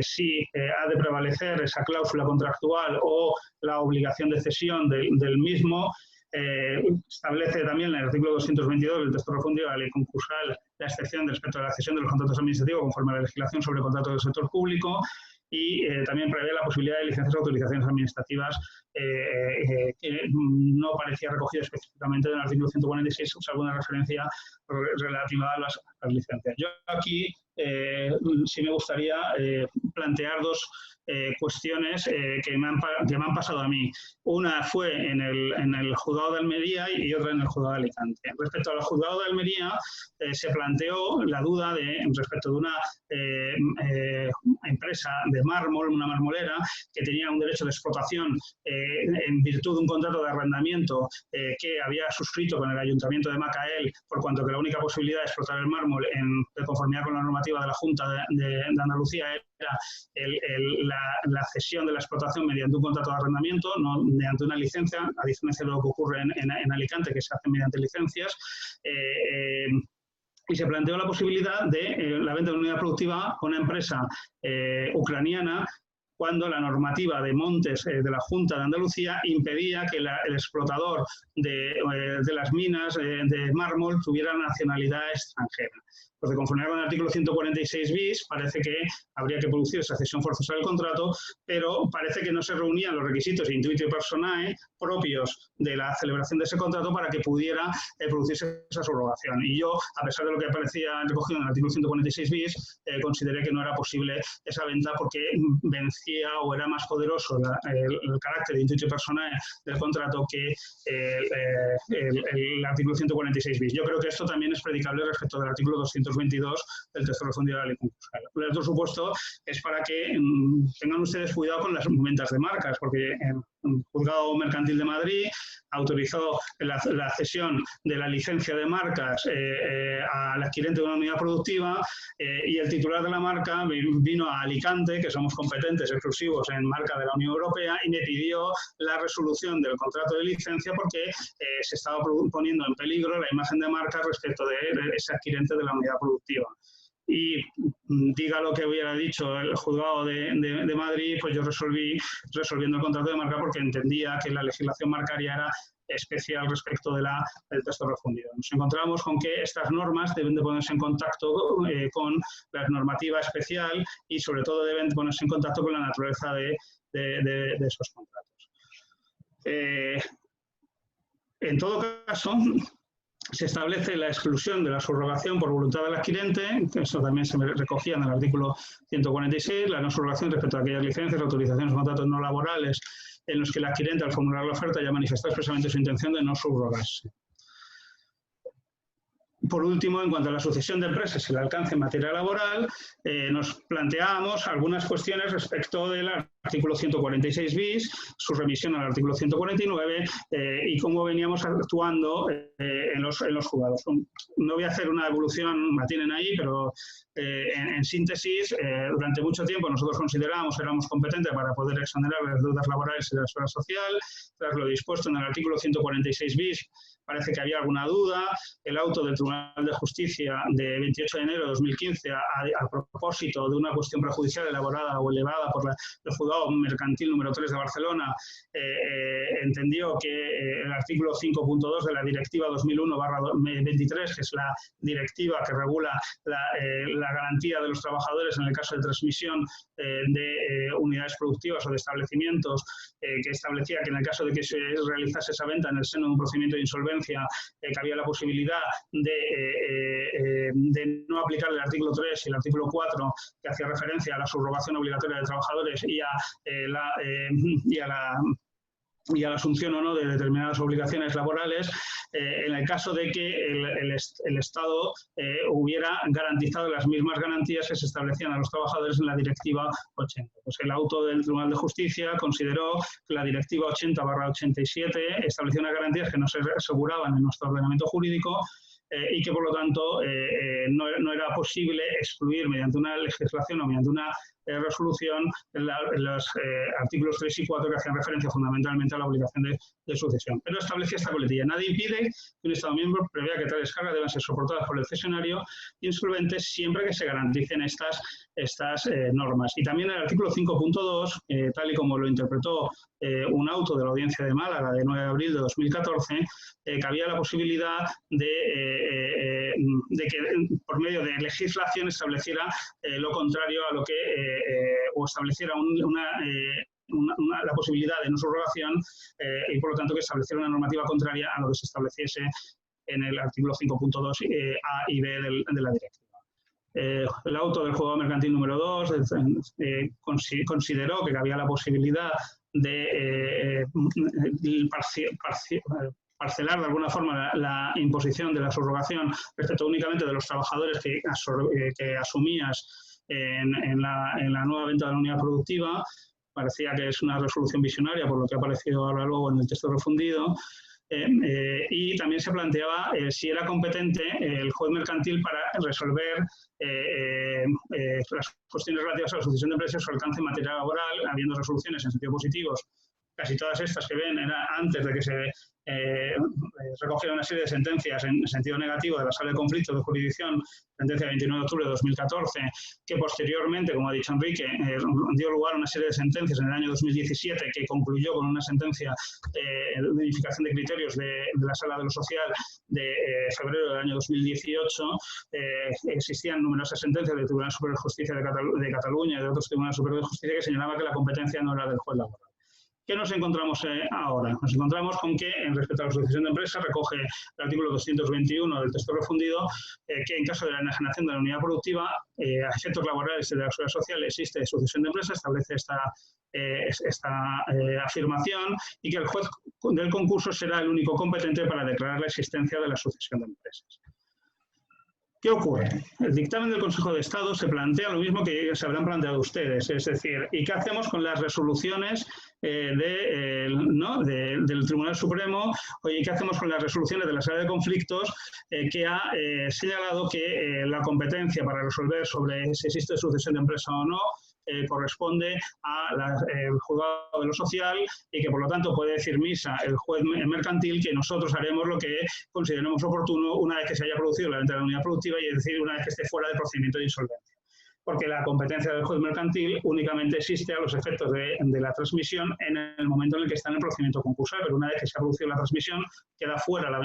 si ha de prevalecer esa cláusula contractual o la obligación de cesión del mismo. Establece también en el artículo 222 del texto refundido de la ley concursal la excepción respecto a la cesión de los contratos administrativos conforme a la legislación sobre contratos del sector público y también prevé la posibilidad de licencias o autorizaciones administrativas que no parecía recogido específicamente en el artículo 146, salvo una referencia relativa a las licencias. Yo aquí sí me gustaría plantear dos cuestiones que me han pasado a mí. Una fue en el juzgado de Almería y otra en el juzgado de Alicante. Respecto al juzgado de Almería, se planteó la duda respecto de una empresa de mármol, una marmolera, que tenía un derecho de explotación en virtud de un contrato de arrendamiento que había suscrito con el Ayuntamiento de Macael, por cuanto que la única posibilidad de explotar el mármol de conformidad con la normativa de la Junta de Andalucía era la cesión de la explotación mediante un contrato de arrendamiento, no mediante una licencia, a diferencia de lo que ocurre en Alicante, que se hace mediante licencias. Y se planteó la posibilidad de la venta de una unidad productiva a una empresa ucraniana, cuando la normativa de montes de la Junta de Andalucía impedía que el explotador de las minas de mármol tuviera nacionalidad extranjera. Pues de conformidad con el artículo 146 bis, parece que habría que producir esa cesión forzosa del contrato, pero parece que no se reunían los requisitos intuitio personae propios de la celebración de ese contrato para que pudiera producirse esa subrogación. Y yo, a pesar de lo que aparecía recogido en el artículo 146 bis, consideré que no era posible esa venta porque vencía o era más poderoso el carácter de intuitio personae del contrato que el artículo 146 bis. Yo creo que esto también es predicable respecto del artículo 222 del texto refundido de la ley concursal. El otro supuesto es para que tengan ustedes cuidado con las ventas de marcas, porque el Juzgado Mercantil de Madrid autorizó la cesión de la licencia de marcas al adquirente de una unidad productiva y el titular de la marca vino a Alicante, que somos competentes exclusivos en marca de la Unión Europea, y me pidió la resolución del contrato de licencia porque se estaba poniendo en peligro la imagen de marca respecto de ese adquirente de la unidad productiva. Y diga lo que hubiera dicho el juzgado de Madrid, pues yo resolví resolviendo el contrato de marca porque entendía que la legislación marcaria era especial respecto del texto refundido. Nos encontramos con que estas normas deben de ponerse en contacto con la normativa especial y sobre todo deben ponerse en contacto con la naturaleza de esos contratos. En todo caso, se establece la exclusión de la subrogación por voluntad del adquirente, que eso también se recogía en el artículo 146, la no subrogación respecto a aquellas licencias, autorizaciones o contratos no laborales en los que el adquirente al formular la oferta ya manifestó expresamente su intención de no subrogarse. Por último, en cuanto a la sucesión de empresas y el alcance en materia laboral, nos planteábamos algunas cuestiones respecto del artículo 146 bis, su remisión al artículo 149 y cómo veníamos actuando en los juzgados. No voy a hacer una evolución, la tienen ahí, pero en síntesis, durante mucho tiempo nosotros considerábamos que éramos competentes para poder exonerar las deudas laborales y de la esfera social. Tras lo dispuesto en el artículo 146 bis, parece que había alguna duda. El auto del Tribunal de Justicia de 28 de enero de 2015, a propósito de una cuestión prejudicial elaborada o elevada por el Juzgado Mercantil número 3 de Barcelona, entendió que el artículo 5.2 de la Directiva 2001/23, que es la directiva que regula la garantía de los trabajadores en el caso de transmisión de unidades productivas o de establecimientos, que establecía que en el caso de que se realizase esa venta en el seno de un procedimiento de insolvencia, que había la posibilidad de no aplicar el artículo 3 y el artículo 4, que hacía referencia a la subrogación obligatoria de trabajadores y a la asunción o no de determinadas obligaciones laborales, en el caso de que el Estado hubiera garantizado las mismas garantías que se establecían a los trabajadores en la Directiva 80. Pues el auto del Tribunal de Justicia consideró que la Directiva 80/87 establecía unas garantías que no se aseguraban en nuestro ordenamiento jurídico y que, por lo tanto, no era posible excluir mediante una legislación o mediante una resolución los artículos 3 y 4 que hacían referencia fundamentalmente a la obligación de sucesión. Pero establecía esta coletilla. Nadie impide que un Estado miembro prevea que tales cargas deban ser soportadas por el cesionario insolvente siempre que se garanticen estas normas. Y también el artículo 5.2, tal y como lo interpretó un auto de la Audiencia de Málaga de 9 de abril de 2014, que había la posibilidad de que por medio de legislación estableciera lo contrario a lo que o estableciera la posibilidad de no subrogación y por lo tanto que estableciera una normativa contraria a lo que se estableciese en el artículo 5.2 A y B de la directiva. El auto del juzgado mercantil número 2 consideró que había la posibilidad de parcelar de alguna forma la imposición de la subrogación respecto únicamente de los trabajadores que asumías en la nueva venta de la unidad productiva. Parecía que es una resolución visionaria, por lo que ha aparecido ahora luego en el texto refundido. Y también se planteaba si era competente el juez mercantil para resolver las cuestiones relativas a la sucesión de empresas, su alcance en materia laboral, habiendo resoluciones en sentido positivos. Casi todas estas que ven eran antes de que se recogiera una serie de sentencias en sentido negativo de la Sala de Conflictos de Jurisdicción, sentencia de 29 de octubre de 2014, que posteriormente, como ha dicho Enrique, dio lugar a una serie de sentencias en el año 2017 que concluyó con una sentencia de unificación de criterios de la Sala de lo Social de febrero del año 2018. Existían numerosas sentencias del Tribunal Superior de Justicia de Cataluña y de otros tribunales superiores de justicia que señalaban que la competencia no era del juez laboral. ¿Qué nos encontramos ahora? Nos encontramos con que, en respecto a la sucesión de empresas, recoge el artículo 221 del texto refundido, que en caso de la enajenación de la unidad productiva, a efectos laborales y de la seguridad social, existe sucesión de empresas, establece esta afirmación, y que el juez del concurso será el único competente para declarar la existencia de la sucesión de empresas. ¿Qué ocurre? El dictamen del Consejo de Estado se plantea lo mismo que se habrán planteado ustedes, es decir, ¿y qué hacemos con las resoluciones del Tribunal Supremo? Oye, ¿qué hacemos con las resoluciones de la Sala de Conflictos que ha señalado que la competencia para resolver sobre si existe sucesión de empresa o no corresponde al juzgado de lo social, y que por lo tanto puede decir misa el juez mercantil que nosotros haremos lo que consideremos oportuno una vez que se haya producido la venta de la unidad productiva, y es decir, una vez que esté fuera del procedimiento de insolvencia? Porque la competencia del juez mercantil únicamente existe a los efectos de la transmisión en el momento en el que está en el procedimiento concursal, pero una vez que se ha producido la transmisión queda fuera la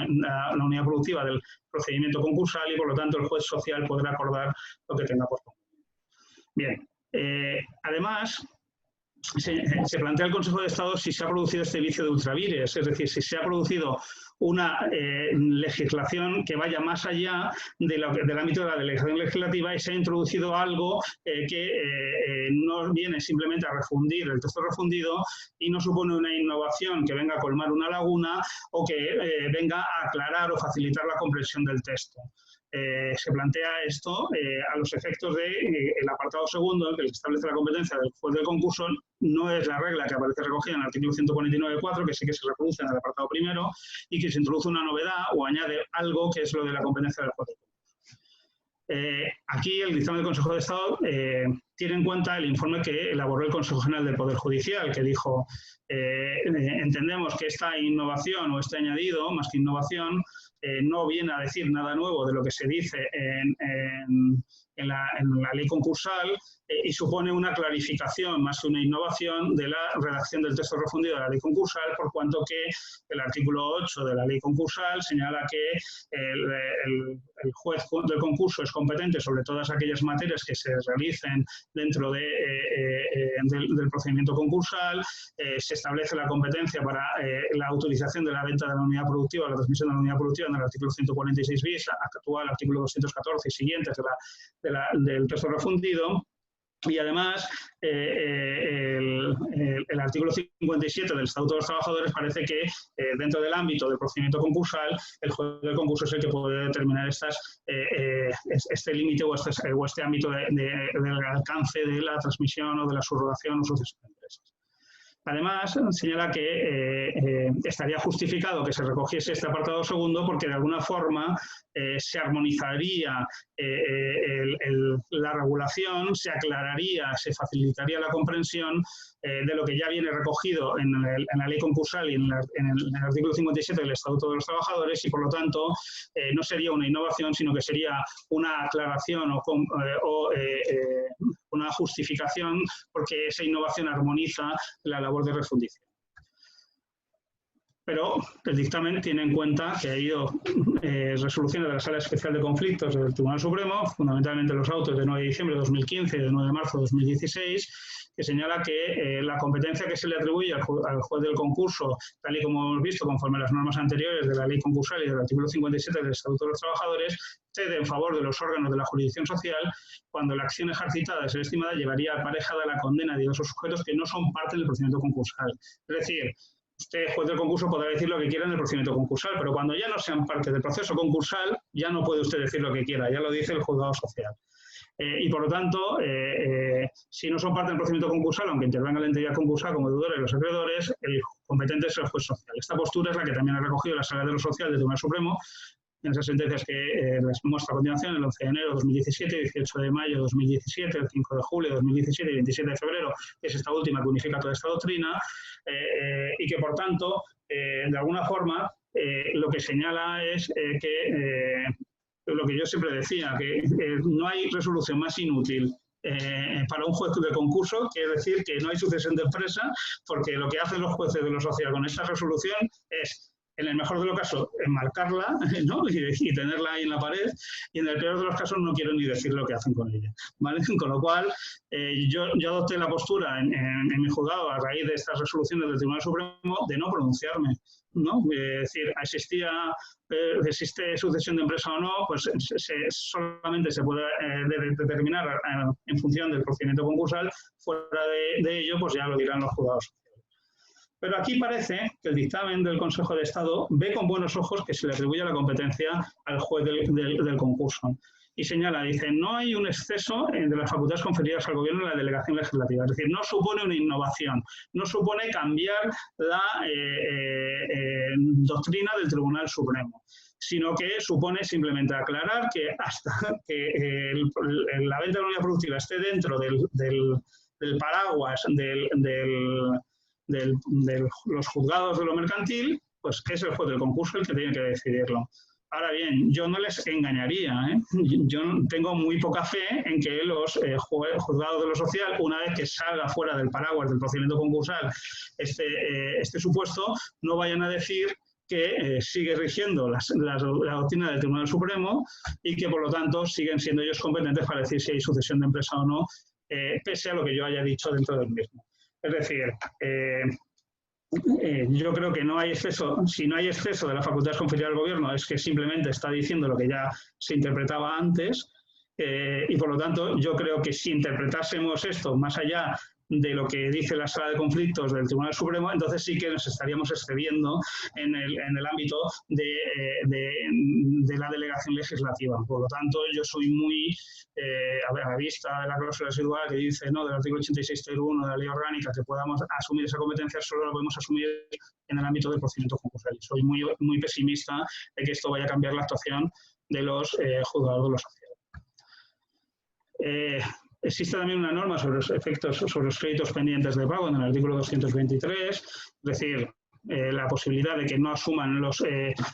unidad productiva del procedimiento concursal, y por lo tanto el juez social podrá acordar lo que tenga por conveniente. Bien. Además, se plantea el Consejo de Estado si se ha producido este vicio de ultravires, es decir, si se ha producido una legislación que vaya más allá del ámbito de la delegación legislativa y se ha introducido algo que no viene simplemente a refundir el texto refundido y no supone una innovación que venga a colmar una laguna o que venga a aclarar o facilitar la comprensión del texto. Se plantea esto a los efectos del apartado segundo, en el que establece la competencia del juez del concurso. No es la regla que aparece recogida en el artículo 149.4, que sí que se reproduce en el apartado primero, y que se introduce una novedad o añade algo que es lo de la competencia del juez del concurso. Aquí el dictamen del Consejo de Estado tiene en cuenta el informe que elaboró el Consejo General del Poder Judicial, que dijo, entendemos que esta innovación o este añadido, más que innovación, no viene a decir nada nuevo de lo que se dice en la ley concursal, y supone una clarificación más que una innovación de la redacción del texto refundido de la ley concursal, por cuanto que el artículo 8 de la ley concursal señala que el juez del concurso es competente sobre todas aquellas materias que se realicen dentro del procedimiento concursal. Se establece la competencia para la autorización de la venta de la unidad productiva, la transmisión de la unidad productiva en el artículo 146 bis, actual artículo 214 y siguientes del texto refundido. Y además, el artículo 57 del Estatuto de los Trabajadores parece que dentro del ámbito del procedimiento concursal, el juez del concurso es el que puede determinar este límite o este ámbito del alcance de la transmisión o de la subrogación o sucesión de empresas. Además, señala que estaría justificado que se recogiese este apartado segundo porque de alguna forma se armonizaría la regulación, se aclararía, se facilitaría la comprensión de lo que ya viene recogido en la ley concursal y en el artículo 57 del Estatuto de los Trabajadores, y por lo tanto no sería una innovación, sino que sería una aclaración o una justificación, porque esa innovación armoniza la labor de refundición. Pero el dictamen tiene en cuenta que ha habido resoluciones de la Sala Especial de Conflictos del Tribunal Supremo, fundamentalmente los autos de 9 de diciembre de 2015 y de 9 de marzo de 2016, que señala que la competencia que se le atribuye al juez del concurso, tal y como hemos visto conforme a las normas anteriores de la ley concursal y del artículo 57 del Estatuto de los Trabajadores, cede en favor de los órganos de la jurisdicción social cuando la acción ejercitada de ser estimada llevaría aparejada la condena de diversos sujetos que no son parte del procedimiento concursal. Es decir, usted, juez del concurso, podrá decir lo que quiera en el procedimiento concursal, pero cuando ya no sean parte del proceso concursal, ya no puede usted decir lo que quiera, ya lo dice el juzgado social. Y por lo tanto, si no son parte del procedimiento concursal, aunque intervenga la entidad concursal como deudora y los acreedores, el competente es el juez social. Esta postura es la que también ha recogido la Sala de lo Social del Tribunal Supremo en esas sentencias que les muestro a continuación, el 11 de enero de 2017, 18 de mayo de 2017, el 5 de julio de 2017 y 27 de febrero, que es esta última que unifica toda esta doctrina, y que por tanto, de alguna forma, lo que señala es que lo que yo siempre decía, que no hay resolución más inútil para un juez de concurso, que es decir, que no hay sucesión de empresa, porque lo que hacen los jueces de lo social con esta resolución es, en el mejor de los casos, enmarcarla, ¿no? y tenerla ahí en la pared, y en el peor de los casos no quiero ni decir lo que hacen con ella, ¿vale? Con lo cual, yo adopté la postura en mi juzgado a raíz de estas resoluciones del Tribunal Supremo de no pronunciarme, ¿no? Es decir, existe sucesión de empresa o no, pues solamente se puede determinar en función del procedimiento concursal. Fuera de ello, pues ya lo dirán los juzgados. Pero aquí parece que el dictamen del Consejo de Estado ve con buenos ojos que se le atribuye la competencia al juez del concurso. Y señala, dice, no hay un exceso de las facultades conferidas al Gobierno en la delegación legislativa. Es decir, no supone una innovación, no supone cambiar la doctrina del Tribunal Supremo, sino que supone simplemente aclarar que hasta que la venta de la unidad productiva esté dentro del paraguas de los juzgados de lo mercantil, pues es el juez del concurso el que tiene que decidirlo. Ahora bien, yo no les engañaría, ¿eh? Yo tengo muy poca fe en que los juzgados de lo social, una vez que salga fuera del paraguas del procedimiento concursal este supuesto, no vayan a decir que sigue rigiendo la doctrina del Tribunal Supremo y que, por lo tanto, siguen siendo ellos competentes para decir si hay sucesión de empresa o no, pese a lo que yo haya dicho dentro del mismo. Es decir, yo creo que no hay exceso, si no hay exceso de las facultades conferidas al Gobierno, es que simplemente está diciendo lo que ya se interpretaba antes, y por lo tanto yo creo que si interpretásemos esto más allá de lo que dice la Sala de Conflictos del Tribunal Supremo, entonces sí que nos estaríamos excediendo en el ámbito de la delegación legislativa. Por lo tanto, yo soy muy, a la vista de la cláusula residual que dice, no, del artículo 86.1 de la Ley Orgánica, que podamos asumir esa competencia, solo la podemos asumir en el ámbito del procedimiento concursal. Soy muy pesimista de que esto vaya a cambiar la actuación de los juzgados de lo social. Existe también una norma sobre los efectos sobre los créditos pendientes de pago en el artículo 223, es decir, la posibilidad de que no asuman los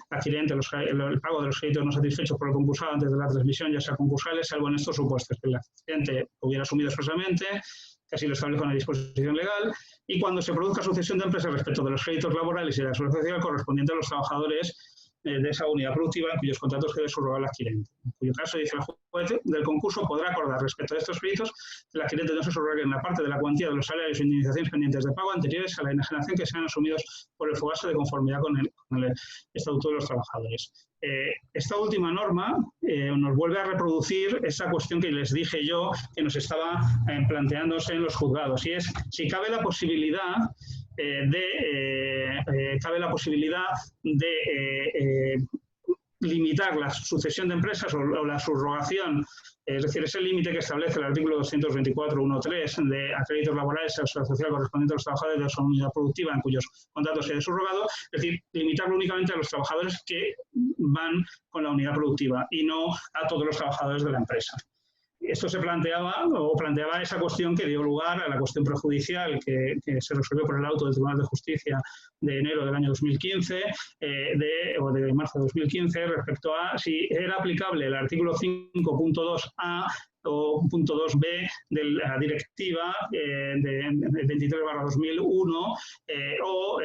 adquirentes el pago de los créditos no satisfechos por el concursado antes de la transmisión, ya sea concursales, salvo en estos supuestos, que el adquirente hubiera asumido expresamente, que así lo establece una disposición legal, y cuando se produzca sucesión de empresas respecto de los créditos laborales y de la seguridad social correspondiente a los trabajadores de esa unidad productiva en cuyos contratos quede subrogado el adquirente. En cuyo caso, dice el juez del concurso, podrá acordar respecto a estos créditos que el adquirente no se subrogue en la parte de la cuantía de los salarios e indemnizaciones pendientes de pago anteriores a la enajenación que sean asumidos por el FOGASE de conformidad con el Estatuto de los Trabajadores. Esta última norma nos vuelve a reproducir esa cuestión que les dije yo que nos estaba planteándose en los juzgados, y es si cabe la posibilidad de limitar la sucesión de empresas o la subrogación, es decir, ese límite que establece el artículo 224.1.3 de a créditos laborales a la seguridad social correspondiente a los trabajadores de su unidad productiva en cuyos contratos quede subrogado, es decir, limitarlo únicamente a los trabajadores que van con la unidad productiva y no a todos los trabajadores de la empresa. Esto se planteaba esa cuestión que dio lugar a la cuestión prejudicial que se resolvió por el auto del Tribunal de Justicia de enero del año 2015 o de marzo de 2015 respecto a si era aplicable el artículo 5.2a o punto 2b de la directiva de 23/2001 o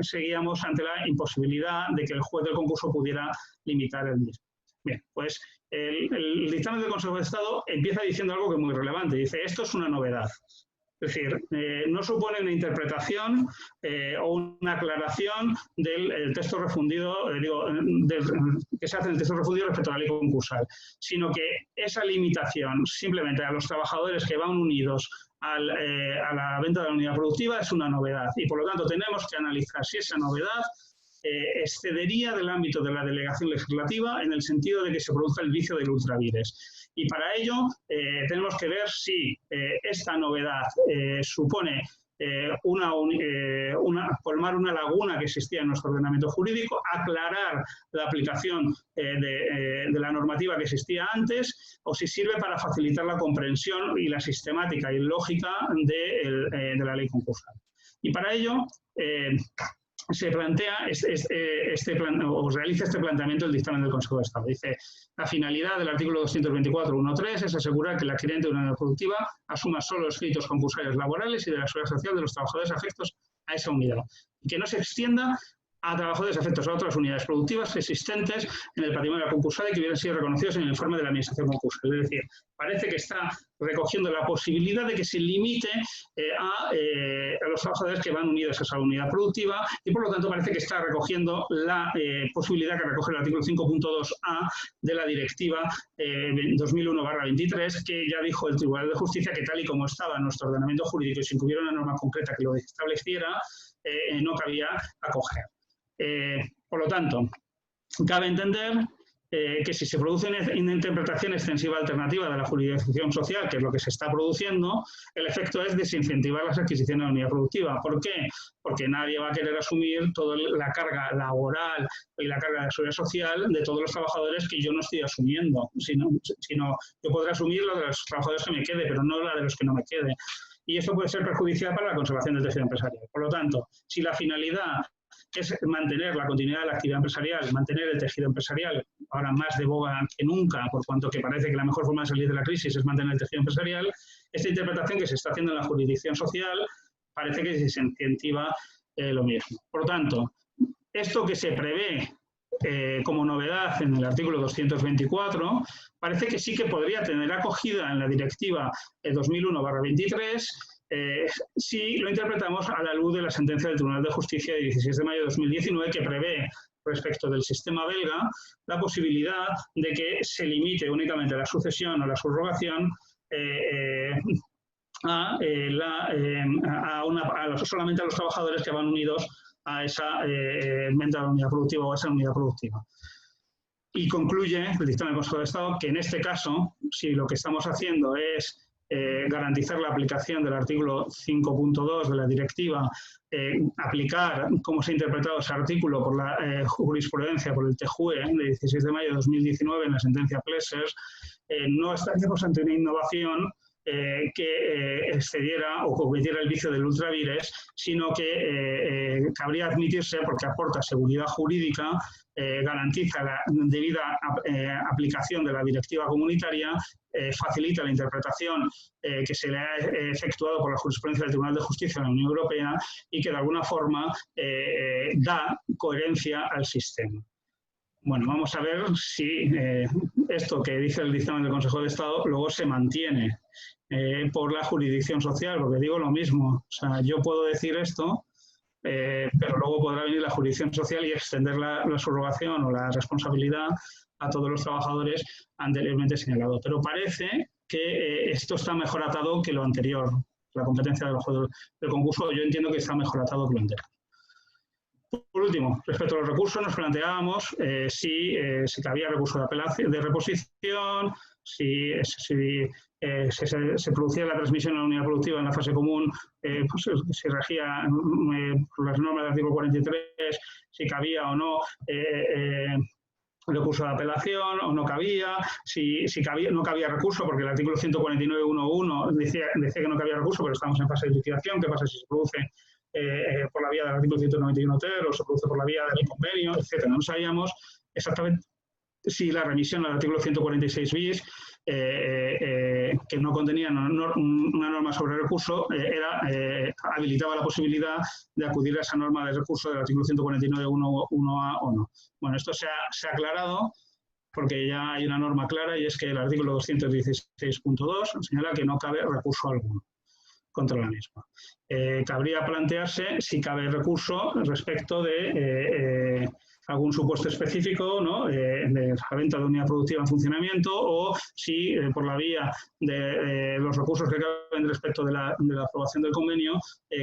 seguíamos ante la imposibilidad de que el juez del concurso pudiera limitar el mismo. Bien, pues el dictamen del Consejo de Estado empieza diciendo algo que es muy relevante. Dice, esto es una novedad. Es decir, no supone una interpretación o una aclaración del texto refundido, que se hace en el texto refundido respecto a la ley concursal, sino que esa limitación simplemente a los trabajadores que van unidos a la venta de la unidad productiva es una novedad y por lo tanto tenemos que analizar si esa novedad excedería del ámbito de la delegación legislativa en el sentido de que se produzca el vicio del ultravires. Y para ello tenemos que ver si esta novedad supone colmar una laguna que existía en nuestro ordenamiento jurídico, aclarar la aplicación de la normativa que existía antes, o si sirve para facilitar la comprensión y la sistemática y lógica de la ley concursal. Y para ello se plantea o realiza este planteamiento el dictamen del Consejo de Estado. Dice, la finalidad del artículo 224.1.3 es asegurar que el adquirente de una unidad productiva asuma solo los créditos concursales laborales y de la seguridad social de los trabajadores afectos a esa unidad, y que no se extienda a trabajadores afectos a otras unidades productivas existentes en el patrimonio concursal y que hubieran sido reconocidos en el informe de la Administración concursal. Es decir, parece que está recogiendo la posibilidad de que se limite a los trabajadores que van unidos a esa unidad productiva y, por lo tanto, parece que está recogiendo la posibilidad que recoge el artículo 5.2a de la Directiva 2001/23, que ya dijo el Tribunal de Justicia que, tal y como estaba en nuestro ordenamiento jurídico y sin que hubiera una norma concreta que lo estableciera, no cabía acoger. Por lo tanto, cabe entender que si se produce una interpretación extensiva alternativa de la jurisdicción social, que es lo que se está produciendo, el efecto es desincentivar las adquisiciones de unidad productiva. ¿Por qué? Porque nadie va a querer asumir toda la carga laboral y la carga de seguridad social de todos los trabajadores que yo no estoy asumiendo, sino yo podré asumir la de los trabajadores que me quede, pero no la de los que no me quede. Y esto puede ser perjudicial para la conservación del tejido empresarial. Por lo tanto, si la finalidad es mantener la continuidad de la actividad empresarial, mantener el tejido empresarial, ahora más de boga que nunca, por cuanto que parece que la mejor forma de salir de la crisis es mantener el tejido empresarial, esta interpretación que se está haciendo en la jurisdicción social parece que se incentiva lo mismo. Por lo tanto, esto que se prevé como novedad en el artículo 224, parece que sí que podría tener acogida en la Directiva 2001/23, si lo interpretamos a la luz de la sentencia del Tribunal de Justicia de 16 de mayo de 2019, que prevé, respecto del sistema belga, la posibilidad de que se limite únicamente la sucesión o la subrogación solamente a los trabajadores que van unidos a esa venta de la unidad productiva o a esa unidad productiva. Y concluye el dictamen del Consejo de Estado que en este caso, si lo que estamos haciendo es garantizar la aplicación del artículo 5.2 de la directiva, aplicar cómo se ha interpretado ese artículo por la jurisprudencia, por el TJUE de 16 de mayo de 2019 en la sentencia Plessers, no estaríamos ante una innovación que excediera o cometiera el vicio del ultravires, sino que cabría admitirse porque aporta seguridad jurídica, garantiza la debida aplicación de la directiva comunitaria, facilita la interpretación que se le ha efectuado por la jurisprudencia del Tribunal de Justicia de la Unión Europea y que de alguna forma da coherencia al sistema. Bueno, vamos a ver si esto que dice el dictamen del Consejo de Estado luego se mantiene por la jurisdicción social, porque digo lo mismo, o sea, yo puedo decir esto, pero luego podrá venir la jurisdicción social y extender la subrogación o la responsabilidad a todos los trabajadores anteriormente señalados. Pero parece que esto está mejor atado que lo anterior, la competencia del concurso, yo entiendo que está mejor atado que lo anterior. Por último, respecto a los recursos, nos planteábamos si cabía recurso de apelación, de reposición, si se producía la transmisión a la unidad productiva en la fase común, pues se regía por las normas del artículo 43, si cabía o no recurso de apelación o no cabía, si cabía, no cabía recurso, porque el artículo 149.1.1 decía que no cabía recurso, pero estamos en fase de liquidación. ¿Qué pasa si se produce por la vía del artículo 191 ter o se produce por la vía del convenio, etcétera? No sabíamos exactamente si la remisión al artículo 146 bis, que no contenía una norma sobre recurso, habilitaba la posibilidad de acudir a esa norma de recurso del artículo 149.1.1a o no. Bueno, esto se ha aclarado porque ya hay una norma clara y es que el artículo 216.2 señala que no cabe recurso alguno. contra la misma. Cabría plantearse si cabe recurso respecto de algún supuesto específico, ¿no? De la venta de unidad productiva en funcionamiento, o si por la vía de los recursos que caben respecto de la aprobación del convenio,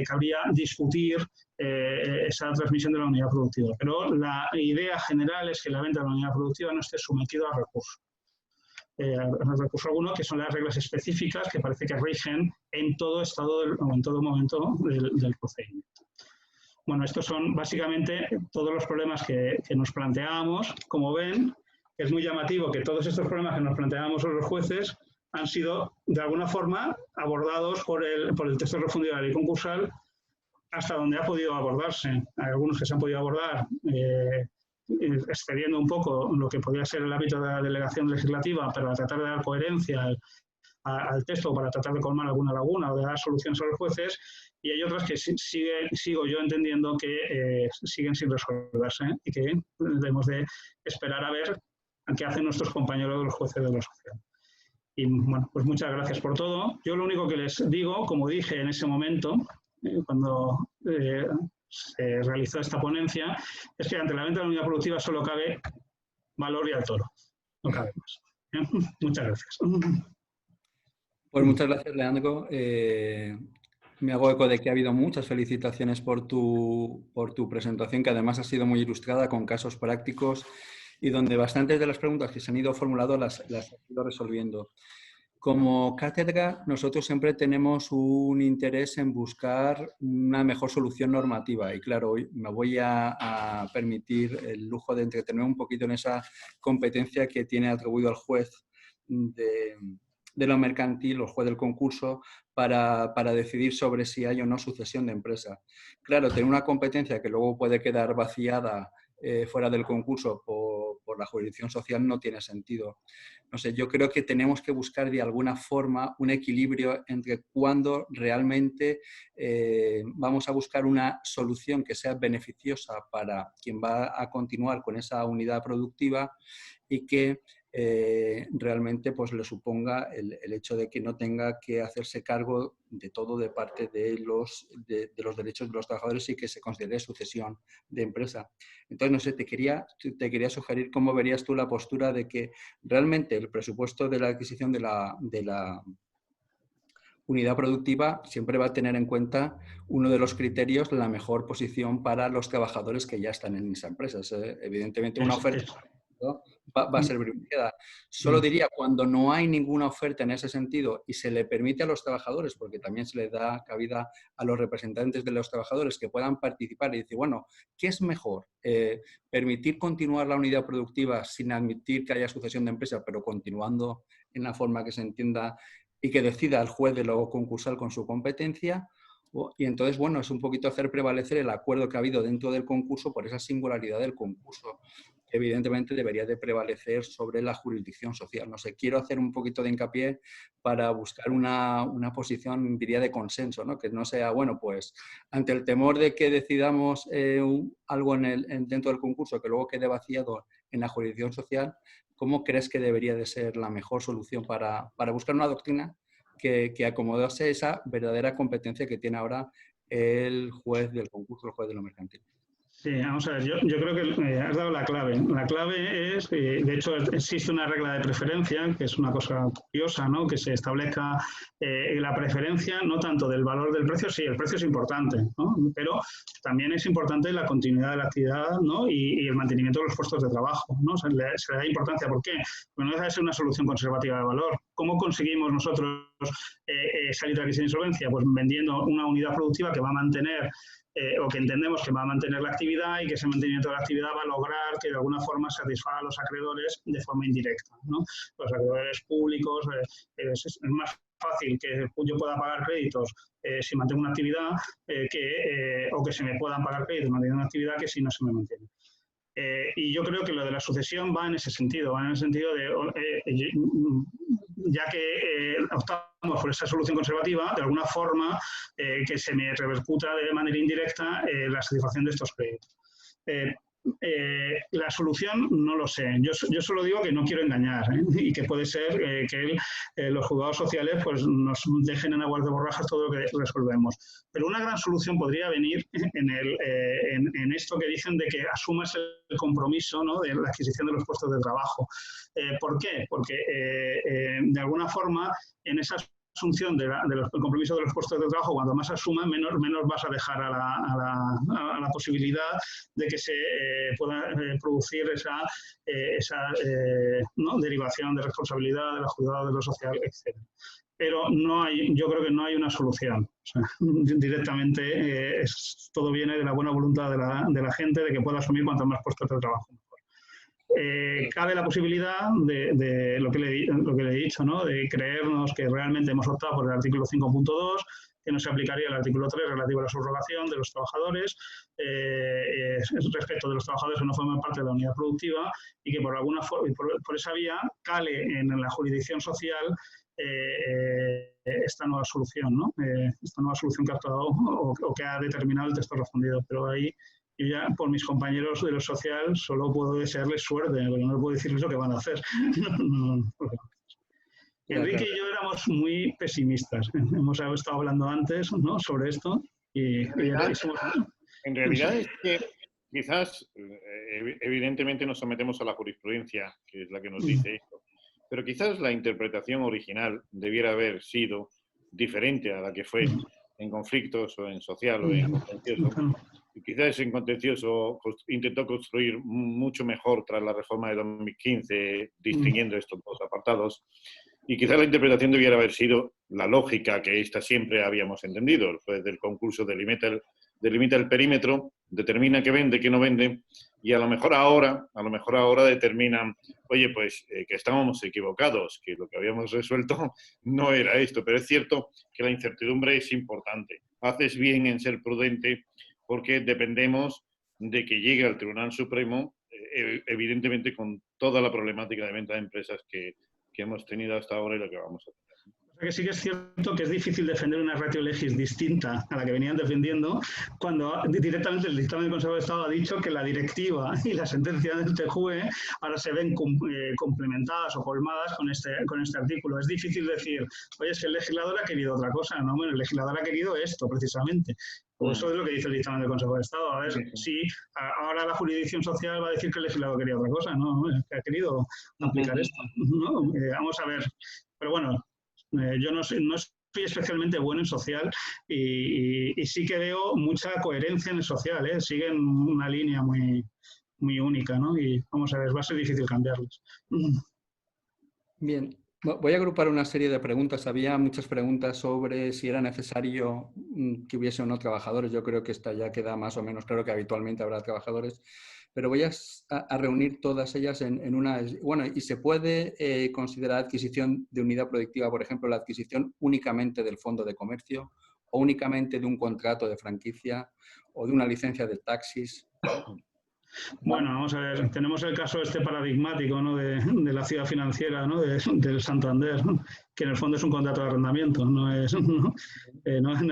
cabría discutir esa transmisión de la unidad productiva. Pero la idea general es que la venta de la unidad productiva no esté sometida a recurso. Recurso alguno, que son las reglas específicas que parece que rigen en todo estado o en todo momento del procedimiento. Bueno, estos son básicamente todos los problemas que nos planteábamos. Como ven, es muy llamativo que todos estos problemas que nos planteábamos los jueces han sido, de alguna forma, abordados por el texto refundido de la ley concursal hasta donde ha podido abordarse. Hay algunos que se han podido abordar excediendo un poco lo que podría ser el ámbito de la delegación legislativa, pero para tratar de dar coherencia al texto, para tratar de colmar alguna laguna o de dar soluciones a los jueces, y hay otras que sigo yo entendiendo que siguen sin resolverse, y que debemos de esperar a ver qué hacen nuestros compañeros de los jueces de lo social. Y bueno, pues muchas gracias por todo. Yo lo único que les digo, como dije en ese momento, cuando se realizó esta ponencia, es que ante la venta de la unidad productiva solo cabe valor y al toro, no cabe más. Muchas gracias. Pues muchas gracias, Leandro. Me hago eco de que ha habido muchas felicitaciones por tu presentación, que además ha sido muy ilustrada con casos prácticos y donde bastantes de las preguntas que se han ido formulando las has ido resolviendo. Como cátedra, nosotros siempre tenemos un interés en buscar una mejor solución normativa y claro, hoy me voy a permitir el lujo de entretener un poquito en esa competencia que tiene atribuido al juez de lo mercantil, el juez del concurso, para decidir sobre si hay o no sucesión de empresa. Claro, tener una competencia que luego puede quedar vaciada fuera del concurso por la jurisdicción social no tiene sentido. No sé, yo creo que tenemos que buscar de alguna forma un equilibrio entre cuándo realmente vamos a buscar una solución que sea beneficiosa para quien va a continuar con esa unidad productiva y que realmente pues, le suponga el hecho de que no tenga que hacerse cargo de todo de parte de los derechos de los trabajadores y que se considere sucesión de empresa. Entonces, no sé, te quería sugerir cómo verías tú la postura de que realmente el presupuesto de la adquisición de la unidad productiva siempre va a tener en cuenta uno de los criterios, la mejor posición para los trabajadores que ya están en esa empresa. Evidentemente, una oferta va a ser privilegiada. Solo diría, cuando no hay ninguna oferta en ese sentido y se le permite a los trabajadores, porque también se le da cabida a los representantes de los trabajadores que puedan participar y decir, bueno, ¿qué es mejor? ¿Permitir continuar la unidad productiva sin admitir que haya sucesión de empresa, pero continuando en la forma que se entienda y que decida el juez de lo concursal con su competencia? Y entonces, bueno, es un poquito hacer prevalecer el acuerdo que ha habido dentro del concurso por esa singularidad del concurso, que evidentemente debería de prevalecer sobre la jurisdicción social. No sé, quiero hacer un poquito de hincapié para buscar una posición, diría, de consenso, ¿no? Que no sea, bueno, pues ante el temor de que decidamos algo dentro del concurso que luego quede vaciado en la jurisdicción social, ¿cómo crees que debería de ser la mejor solución para buscar una doctrina que acomodase esa verdadera competencia que tiene ahora el juez del concurso, el juez de lo mercantil? Sí, vamos a ver, yo creo que has dado la clave. La clave es, de hecho, existe una regla de preferencia, que es una cosa curiosa, ¿no? Que se establezca la preferencia no tanto del valor del precio, sí, el precio es importante, ¿no? Pero también es importante la continuidad de la actividad, ¿no? y el mantenimiento de los puestos de trabajo, ¿no? Se le da importancia. ¿Por qué? Porque no deja de ser una solución conservativa de valor. ¿Cómo conseguimos nosotros salir de la crisis de insolvencia? Pues vendiendo una unidad productiva que va a mantener o que entendemos que va a mantener la actividad y que ese mantenimiento de la actividad va a lograr que de alguna forma satisfaga a los acreedores de forma indirecta, ¿no? Los acreedores públicos, es más fácil que yo pueda pagar créditos si mantengo una actividad o que se me puedan pagar créditos manteniendo una actividad que si no se me mantiene. Y yo creo que lo de la sucesión va en ese sentido, de ya que optamos por esa solución conservativa, de alguna forma que se me repercuta de manera indirecta la satisfacción de estos créditos. La solución no lo sé. Yo solo digo que no quiero engañar, y que puede ser que los juzgados sociales pues, nos dejen en aguas de borrajas todo lo que resolvemos. Pero una gran solución podría venir en esto que dicen de que asumas el compromiso, ¿no?, de la adquisición de los puestos de trabajo. ¿Por qué? Porque de alguna forma en esas asunción del compromiso de los puestos de trabajo, cuando más asuman, menos vas a dejar a la posibilidad de que se pueda producir esa ¿no?, derivación de responsabilidad de la juzgada, de lo social, etc. Pero yo creo que no hay una solución. O sea, directamente todo viene de la buena voluntad de la gente de que pueda asumir cuantos más puestos de trabajo. Cabe la posibilidad de lo que le he dicho, ¿no?, de creernos que realmente hemos optado por el artículo 5.2, que no se aplicaría el artículo 3 relativo a la subrogación de los trabajadores respecto de los trabajadores que no forman parte de la unidad productiva, y que por alguna forma, por esa vía, cale en la jurisdicción social esta nueva solución, ¿no? Esta nueva solución que ha actuado o que ha determinado el texto respondido. Pero ahí yo ya, por mis compañeros de lo social, solo puedo desearles suerte, porque no puedo decirles lo que van a hacer. Enrique y yo éramos muy pesimistas. Hemos estado hablando antes, ¿no?, sobre esto. En realidad es que quizás, evidentemente nos sometemos a la jurisprudencia, que es la que nos dice esto, pero quizás la interpretación original debiera haber sido diferente a la que fue en conflictos o en social o en contencioso. Y quizás en contencioso intentó construir mucho mejor tras la reforma de 2015, distinguiendo estos dos apartados. Y quizás la interpretación debiera haber sido la lógica que esta siempre habíamos entendido. El juez del concurso delimita el perímetro, determina qué vende, qué no vende, y a lo mejor ahora determinan, oye, pues que estábamos equivocados, que lo que habíamos resuelto no era esto. Pero es cierto que la incertidumbre es importante. Haces bien en ser prudente, porque dependemos de que llegue al Tribunal Supremo, evidentemente con toda la problemática de venta de empresas que hemos tenido hasta ahora y lo que vamos a tener. O sea que sí que es cierto que es difícil defender una ratio legis distinta a la que venían defendiendo, cuando directamente el dictamen del Consejo de Estado ha dicho que la directiva y la sentencia del TJUE ahora se ven complementadas o colmadas con este artículo. Es difícil decir, oye, es que el legislador ha querido otra cosa. No, bueno, el legislador ha querido esto, precisamente. Pues eso es lo que dice el dictamen del Consejo de Estado. A ver, sí, ahora la jurisdicción social va a decir que el legislador quería otra cosa, ¿no? Es que ha querido aplicar esto, ¿no? Vamos a ver. Pero bueno, yo no soy especialmente bueno en social y sí que veo mucha coherencia en el social, ¿eh? Siguen una línea muy, muy única, ¿no? Y vamos a ver, va a ser difícil cambiarlos. Bien. Voy a agrupar una serie de preguntas. Había muchas preguntas sobre si era necesario que hubiese o no trabajadores. Yo creo que esta ya queda más o menos claro que habitualmente habrá trabajadores, pero voy a reunir todas ellas en una... Bueno, y se puede considerar adquisición de unidad productiva, por ejemplo, la adquisición únicamente del fondo de comercio o únicamente de un contrato de franquicia o de una licencia de taxis. Bueno, vamos a ver, tenemos el caso paradigmático, ¿no?, de la ciudad financiera, ¿no?, del Santander, ¿no?, que en el fondo es un contrato de arrendamiento, no hay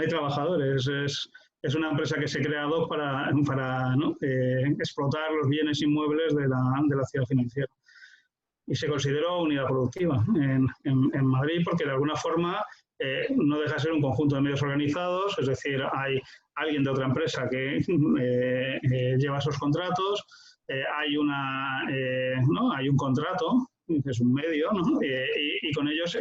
trabajadores, es una empresa que se crea ad hoc para ¿no?, explotar los bienes inmuebles de la ciudad financiera. Y se consideró unidad productiva en Madrid porque de alguna forma no deja de ser un conjunto de medios organizados, es decir, hay alguien de otra empresa que lleva esos contratos, hay un contrato, que es un medio, ¿no?, y con ellos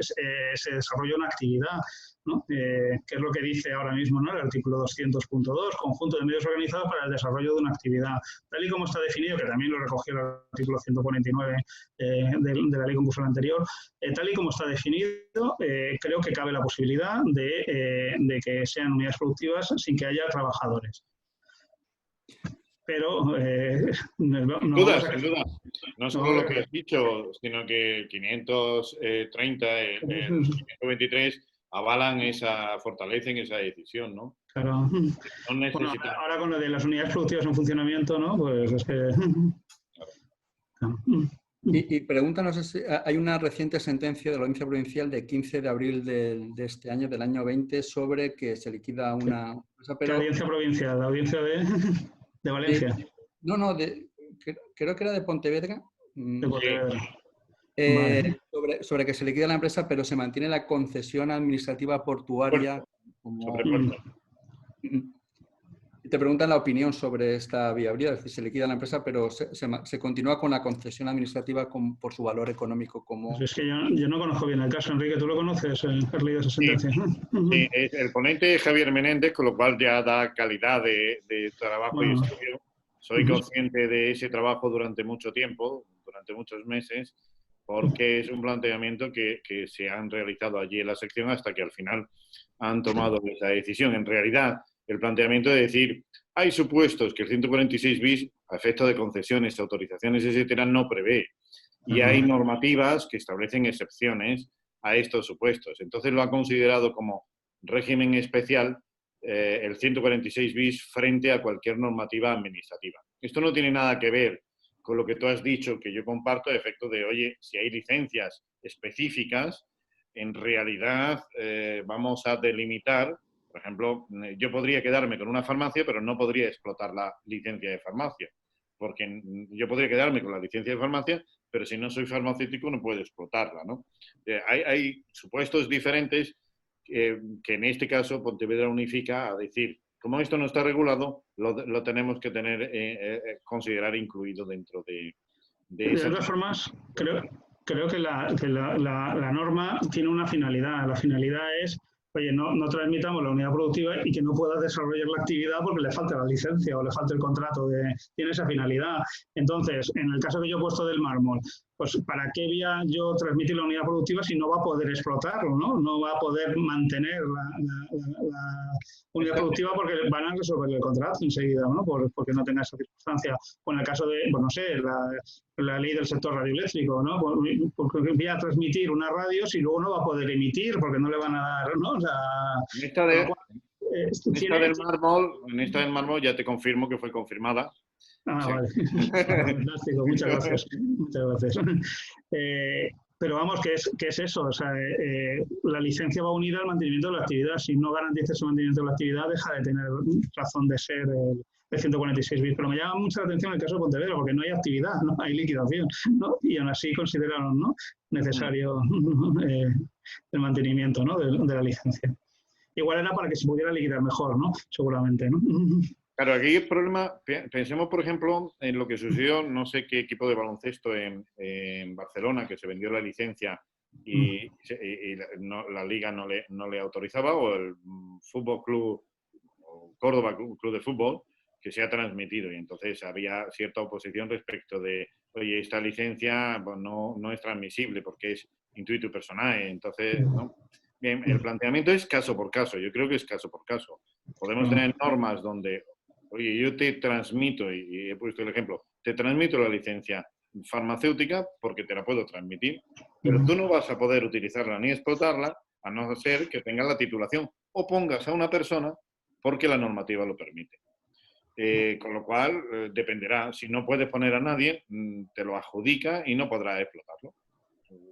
se desarrolla una actividad, ¿no?, que es lo que dice ahora mismo, ¿no?, el artículo 200.2, conjunto de medios organizados para el desarrollo de una actividad. Tal y como está definido, que también lo recogió el artículo 149 de la ley concursal anterior, tal y como está definido, creo que cabe la posibilidad de que sean unidades productivas sin que haya trabajadores. Pero sin duda. No solo lo que has dicho, sino que 530, el 523 avalan fortalecen esa decisión, ¿no? Claro. No necesitamos... Bueno, ahora con lo de las unidades productivas en funcionamiento, ¿no? Pues es que... Claro. Y pregúntanos, hay una reciente sentencia de la Audiencia Provincial de 15 de abril de este año, del año 20, sobre que se liquida una... Pero... ¿Qué audiencia provincial? ¿La audiencia de Valencia? creo que era de Pontevedra. De Pontevedra. Sobre que se liquida la empresa, pero se mantiene la concesión administrativa portuaria. Y te preguntan la opinión sobre esta viabilidad, es decir, se liquida la empresa, pero se continúa con la concesión administrativa por su valor económico. Pues es que yo no conozco bien el caso, Enrique, ¿tú lo conoces? ¿Has leído esa sentencia? Sí, el ponente es Javier Menéndez, con lo cual ya da calidad de trabajo y estudio. Soy consciente de ese trabajo durante mucho tiempo, durante muchos meses, porque es un planteamiento que se han realizado allí en la sección hasta que al final han tomado esa decisión. En realidad, el planteamiento de decir, hay supuestos que el 146 bis, a efecto de concesiones, autorizaciones, etcétera, no prevé. Y hay normativas que establecen excepciones a estos supuestos. Entonces lo ha considerado como régimen especial el 146 bis frente a cualquier normativa administrativa. Esto no tiene nada que ver con lo que tú has dicho, que yo comparto, a efecto de, oye, si hay licencias específicas, en realidad vamos a delimitar. Por ejemplo, yo podría quedarme con una farmacia, pero no podría explotar la licencia de farmacia. Porque yo podría quedarme con la licencia de farmacia, pero si no soy farmacéutico no puedo explotarla, ¿no? Hay supuestos diferentes que en este caso Pontevedra unifica a decir, como esto no está regulado, lo tenemos que considerar incluido dentro de esa. De todas formas, creo que la norma tiene una finalidad. La finalidad es, oye, no transmitamos la unidad productiva y que no pueda desarrollar la actividad porque le falta la licencia o le falta el contrato. Tiene esa finalidad. Entonces, en el caso que yo he puesto del mármol, pues ¿para qué vía yo transmitir la unidad productiva si no va a poder explotarlo, ¿no? No va a poder mantener la unidad productiva porque van a resolver el contrato enseguida, ¿no? Porque no tenga esa circunstancia. O en el caso de, pues no sé, la ley del sector radioeléctrico, ¿no? Porque voy a transmitir una radio si luego no va a poder emitir porque no le van a dar, ¿no? O sea, en esta del mármol ya te confirmo que fue confirmada. Sí. Vale. Fantástico, muchas gracias. Muchas gracias. Pero vamos, ¿qué es eso? O sea, la licencia va unida al mantenimiento de la actividad. Si no garantizas el mantenimiento de la actividad, deja de tener razón de ser el 146 bis. Pero me llama mucha la atención el caso de Pontevedra, porque no hay actividad, no hay liquidación, ¿no? Y aún así consideraron, ¿no?, necesario el mantenimiento, ¿no?, de la licencia. Igual era para que se pudiera liquidar mejor, ¿no? Seguramente, ¿no? Claro, aquí el problema, pensemos por ejemplo en lo que sucedió, no sé qué equipo de baloncesto en Barcelona, que se vendió la licencia y la liga no le autorizaba, o el Fútbol Club, o Córdoba Club de Fútbol, que se ha transmitido, y entonces había cierta oposición respecto de, oye, esta licencia pues, no es transmisible porque es intuito personal, entonces, ¿no? Bien, el planteamiento es caso por caso, yo creo que es caso por caso. Podemos tener normas donde, oye, yo te transmito, y he puesto el ejemplo, te transmito la licencia farmacéutica porque te la puedo transmitir, pero tú no vas a poder utilizarla ni explotarla a no ser que tengas la titulación o pongas a una persona porque la normativa lo permite. Con lo cual, dependerá. Si no puedes poner a nadie, te lo adjudica y no podrás explotarlo.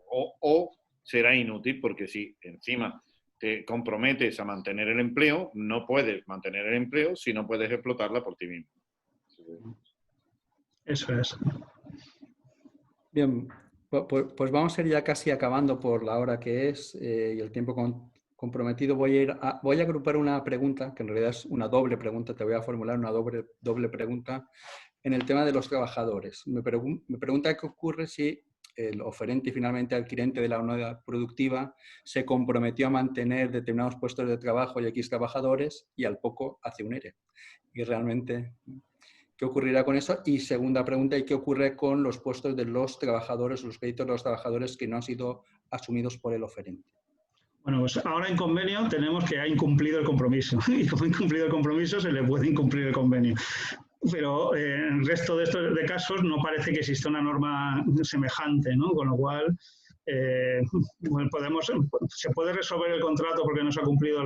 O será inútil porque si encima te comprometes a mantener el empleo, no puedes mantener el empleo si no puedes explotarla por ti mismo. Eso es. Bien, pues vamos a ir ya casi acabando por la hora que es y el tiempo comprometido. Voy a agrupar una pregunta, que en realidad es una doble pregunta, te voy a formular una doble pregunta en el tema de los trabajadores. Me pregunta qué ocurre si el oferente y finalmente adquirente de la unidad productiva se comprometió a mantener determinados puestos de trabajo y X trabajadores y al poco hace un ERE. Y realmente, ¿qué ocurrirá con eso? Y segunda pregunta, ¿y qué ocurre con los puestos de los trabajadores, los créditos de los trabajadores que no han sido asumidos por el oferente? Bueno, pues ahora en convenio tenemos que ha incumplido el compromiso y como ha incumplido el compromiso se le puede incumplir el convenio. Pero en el resto de estos casos no parece que exista una norma semejante, ¿no? Con lo cual bueno, se puede resolver el contrato porque no se ha cumplido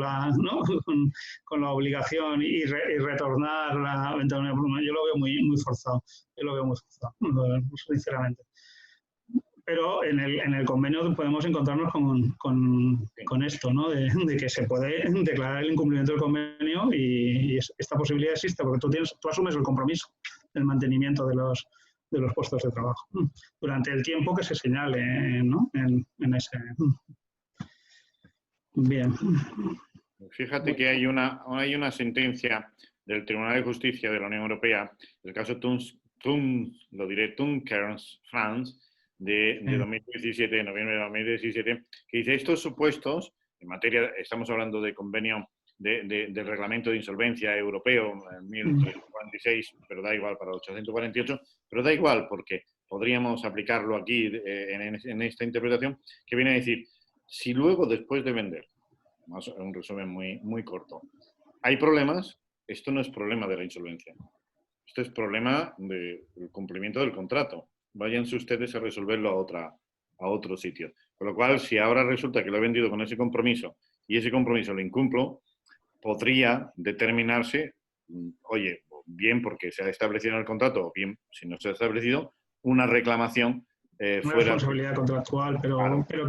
con la obligación y retornar la venta de una pluma. Yo lo veo muy forzado. Yo lo veo muy forzado, sinceramente. Pero en el convenio podemos encontrarnos con esto, ¿no? De que se puede declarar el incumplimiento del convenio y esta posibilidad existe porque tú asumes el compromiso del mantenimiento de de los puestos de trabajo durante el tiempo que se señale, ¿no? en ese. Bien. Fíjate que hay una sentencia del Tribunal de Justicia de la Unión Europea, el caso Tunckers, France, de 2017, de noviembre de 2017, que dice estos supuestos, en materia, estamos hablando de convenio del reglamento de insolvencia europeo, 1346, pero da igual para 848, pero da igual porque podríamos aplicarlo aquí en esta interpretación, que viene a decir, si luego después de vender, un resumen muy corto, hay problemas, esto no es problema de la insolvencia, esto es problema del cumplimiento del contrato. Váyanse ustedes a resolverlo a otro sitio. Con lo cual, si ahora resulta que lo he vendido con ese compromiso y ese compromiso lo incumplo, podría determinarse, oye, bien porque se ha establecido en el contrato, o bien si no se ha establecido, una reclamación Una responsabilidad contractual, claro. pero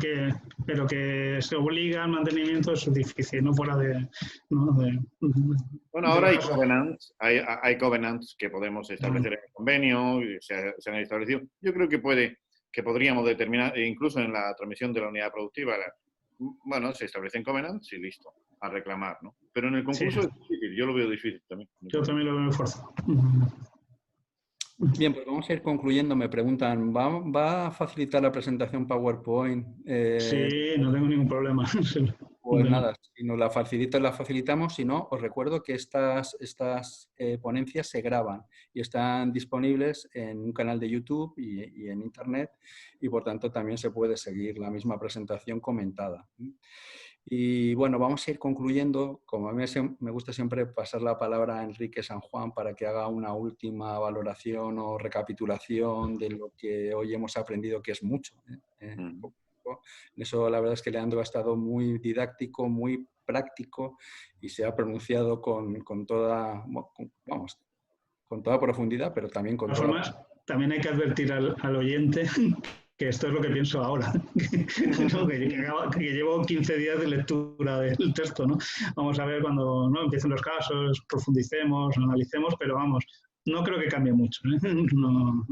que se obliga al mantenimiento es difícil, no fuera de... Bueno, ahora hay covenants que podemos establecer en el convenio, se han establecido. Yo creo que podríamos determinar, incluso en la transmisión de la unidad productiva, bueno, se establecen covenants y listo, a reclamar, ¿no? Pero en el concurso es difícil, yo lo veo difícil también. Yo también lo veo forzado. Bien, pues vamos a ir concluyendo. Me preguntan, ¿va a facilitar la presentación PowerPoint? Sí, no tengo ningún problema. Pues nada, si nos la facilitamos. Si no, os recuerdo que estas ponencias se graban y están disponibles en un canal de YouTube y en Internet, y por tanto también se puede seguir la misma presentación comentada. Y bueno, vamos a ir concluyendo. Como a mí me gusta siempre pasar la palabra a Enrique San Juan para que haga una última valoración o recapitulación de lo que hoy hemos aprendido, que es mucho. En eso la verdad es que Leandro ha estado muy didáctico, muy práctico y se ha pronunciado con toda profundidad, pero también con toda... Además, también hay que advertir al oyente que esto es lo que pienso ahora, que llevo 15 días de lectura del texto, ¿no? Vamos a ver cuando empiecen los casos, profundicemos, analicemos, pero vamos, no creo que cambie mucho. No.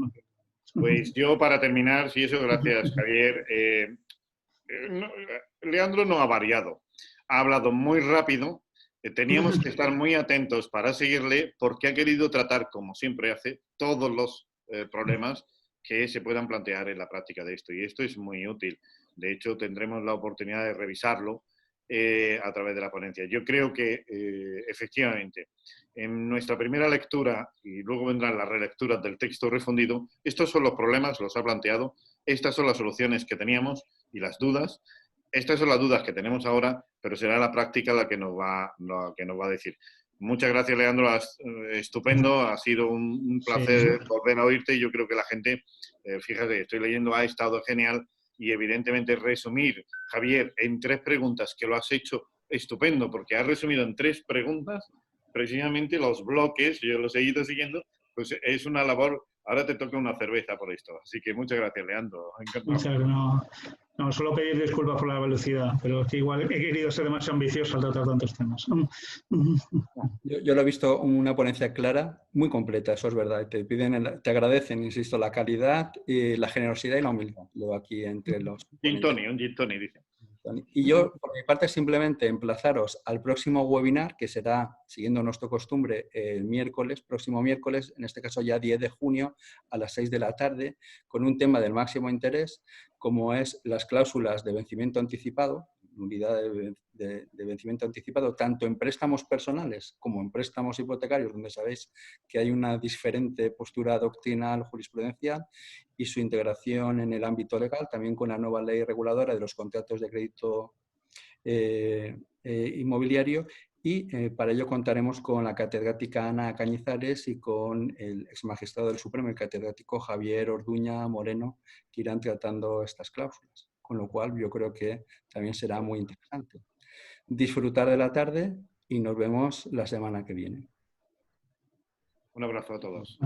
Pues yo, para terminar, sí, eso, gracias, Javier. Leandro no ha variado, ha hablado muy rápido, teníamos que estar muy atentos para seguirle porque ha querido tratar, como siempre hace, todos los problemas que se puedan plantear en la práctica de esto, y esto es muy útil. De hecho, tendremos la oportunidad de revisarlo a través de la ponencia. Yo creo que, efectivamente, en nuestra primera lectura, y luego vendrán las relecturas del texto refundido, estos son los problemas, los ha planteado, estas son las soluciones que teníamos y las dudas. Estas son las dudas que tenemos ahora, pero será la práctica la que nos va a decir. Muchas gracias, Leandro. Estupendo. Ha sido un placer volver a oírte. Yo creo que la gente, fíjate, estoy leyendo, ha estado genial. Y evidentemente resumir, Javier, en 3 preguntas, que lo has hecho estupendo, porque has resumido en 3 preguntas precisamente los bloques, yo los he ido siguiendo, pues es una labor. Ahora te toca una cerveza por esto. Así que muchas gracias, Leandro. Encantado. No, solo pedir disculpas por la velocidad, pero es que igual he querido ser demasiado ambicioso al tratar tantos temas. Yo lo he visto una ponencia clara, muy completa, eso es verdad. Te agradecen, insisto, la calidad, la generosidad y la humildad. Luego aquí entre los... Un gin tonic, dice. Y yo, por mi parte, simplemente emplazaros al próximo webinar, que será, siguiendo nuestra costumbre, el próximo miércoles, en este caso ya 10 de junio, a las 6 de la tarde, con un tema del máximo interés, como es las cláusulas de vencimiento anticipado, unidad de vencimiento anticipado, tanto en préstamos personales como en préstamos hipotecarios, donde sabéis que hay una diferente postura doctrinal jurisprudencial, y su integración en el ámbito legal, también con la nueva ley reguladora de los contratos de crédito inmobiliario, y para ello contaremos con la catedrática Ana Cañizares y con el exmagistrado del Supremo, el catedrático Javier Orduña Moreno, que irán tratando estas cláusulas, con lo cual yo creo que también será muy interesante. Disfrutar de la tarde y nos vemos la semana que viene. Un abrazo a todos.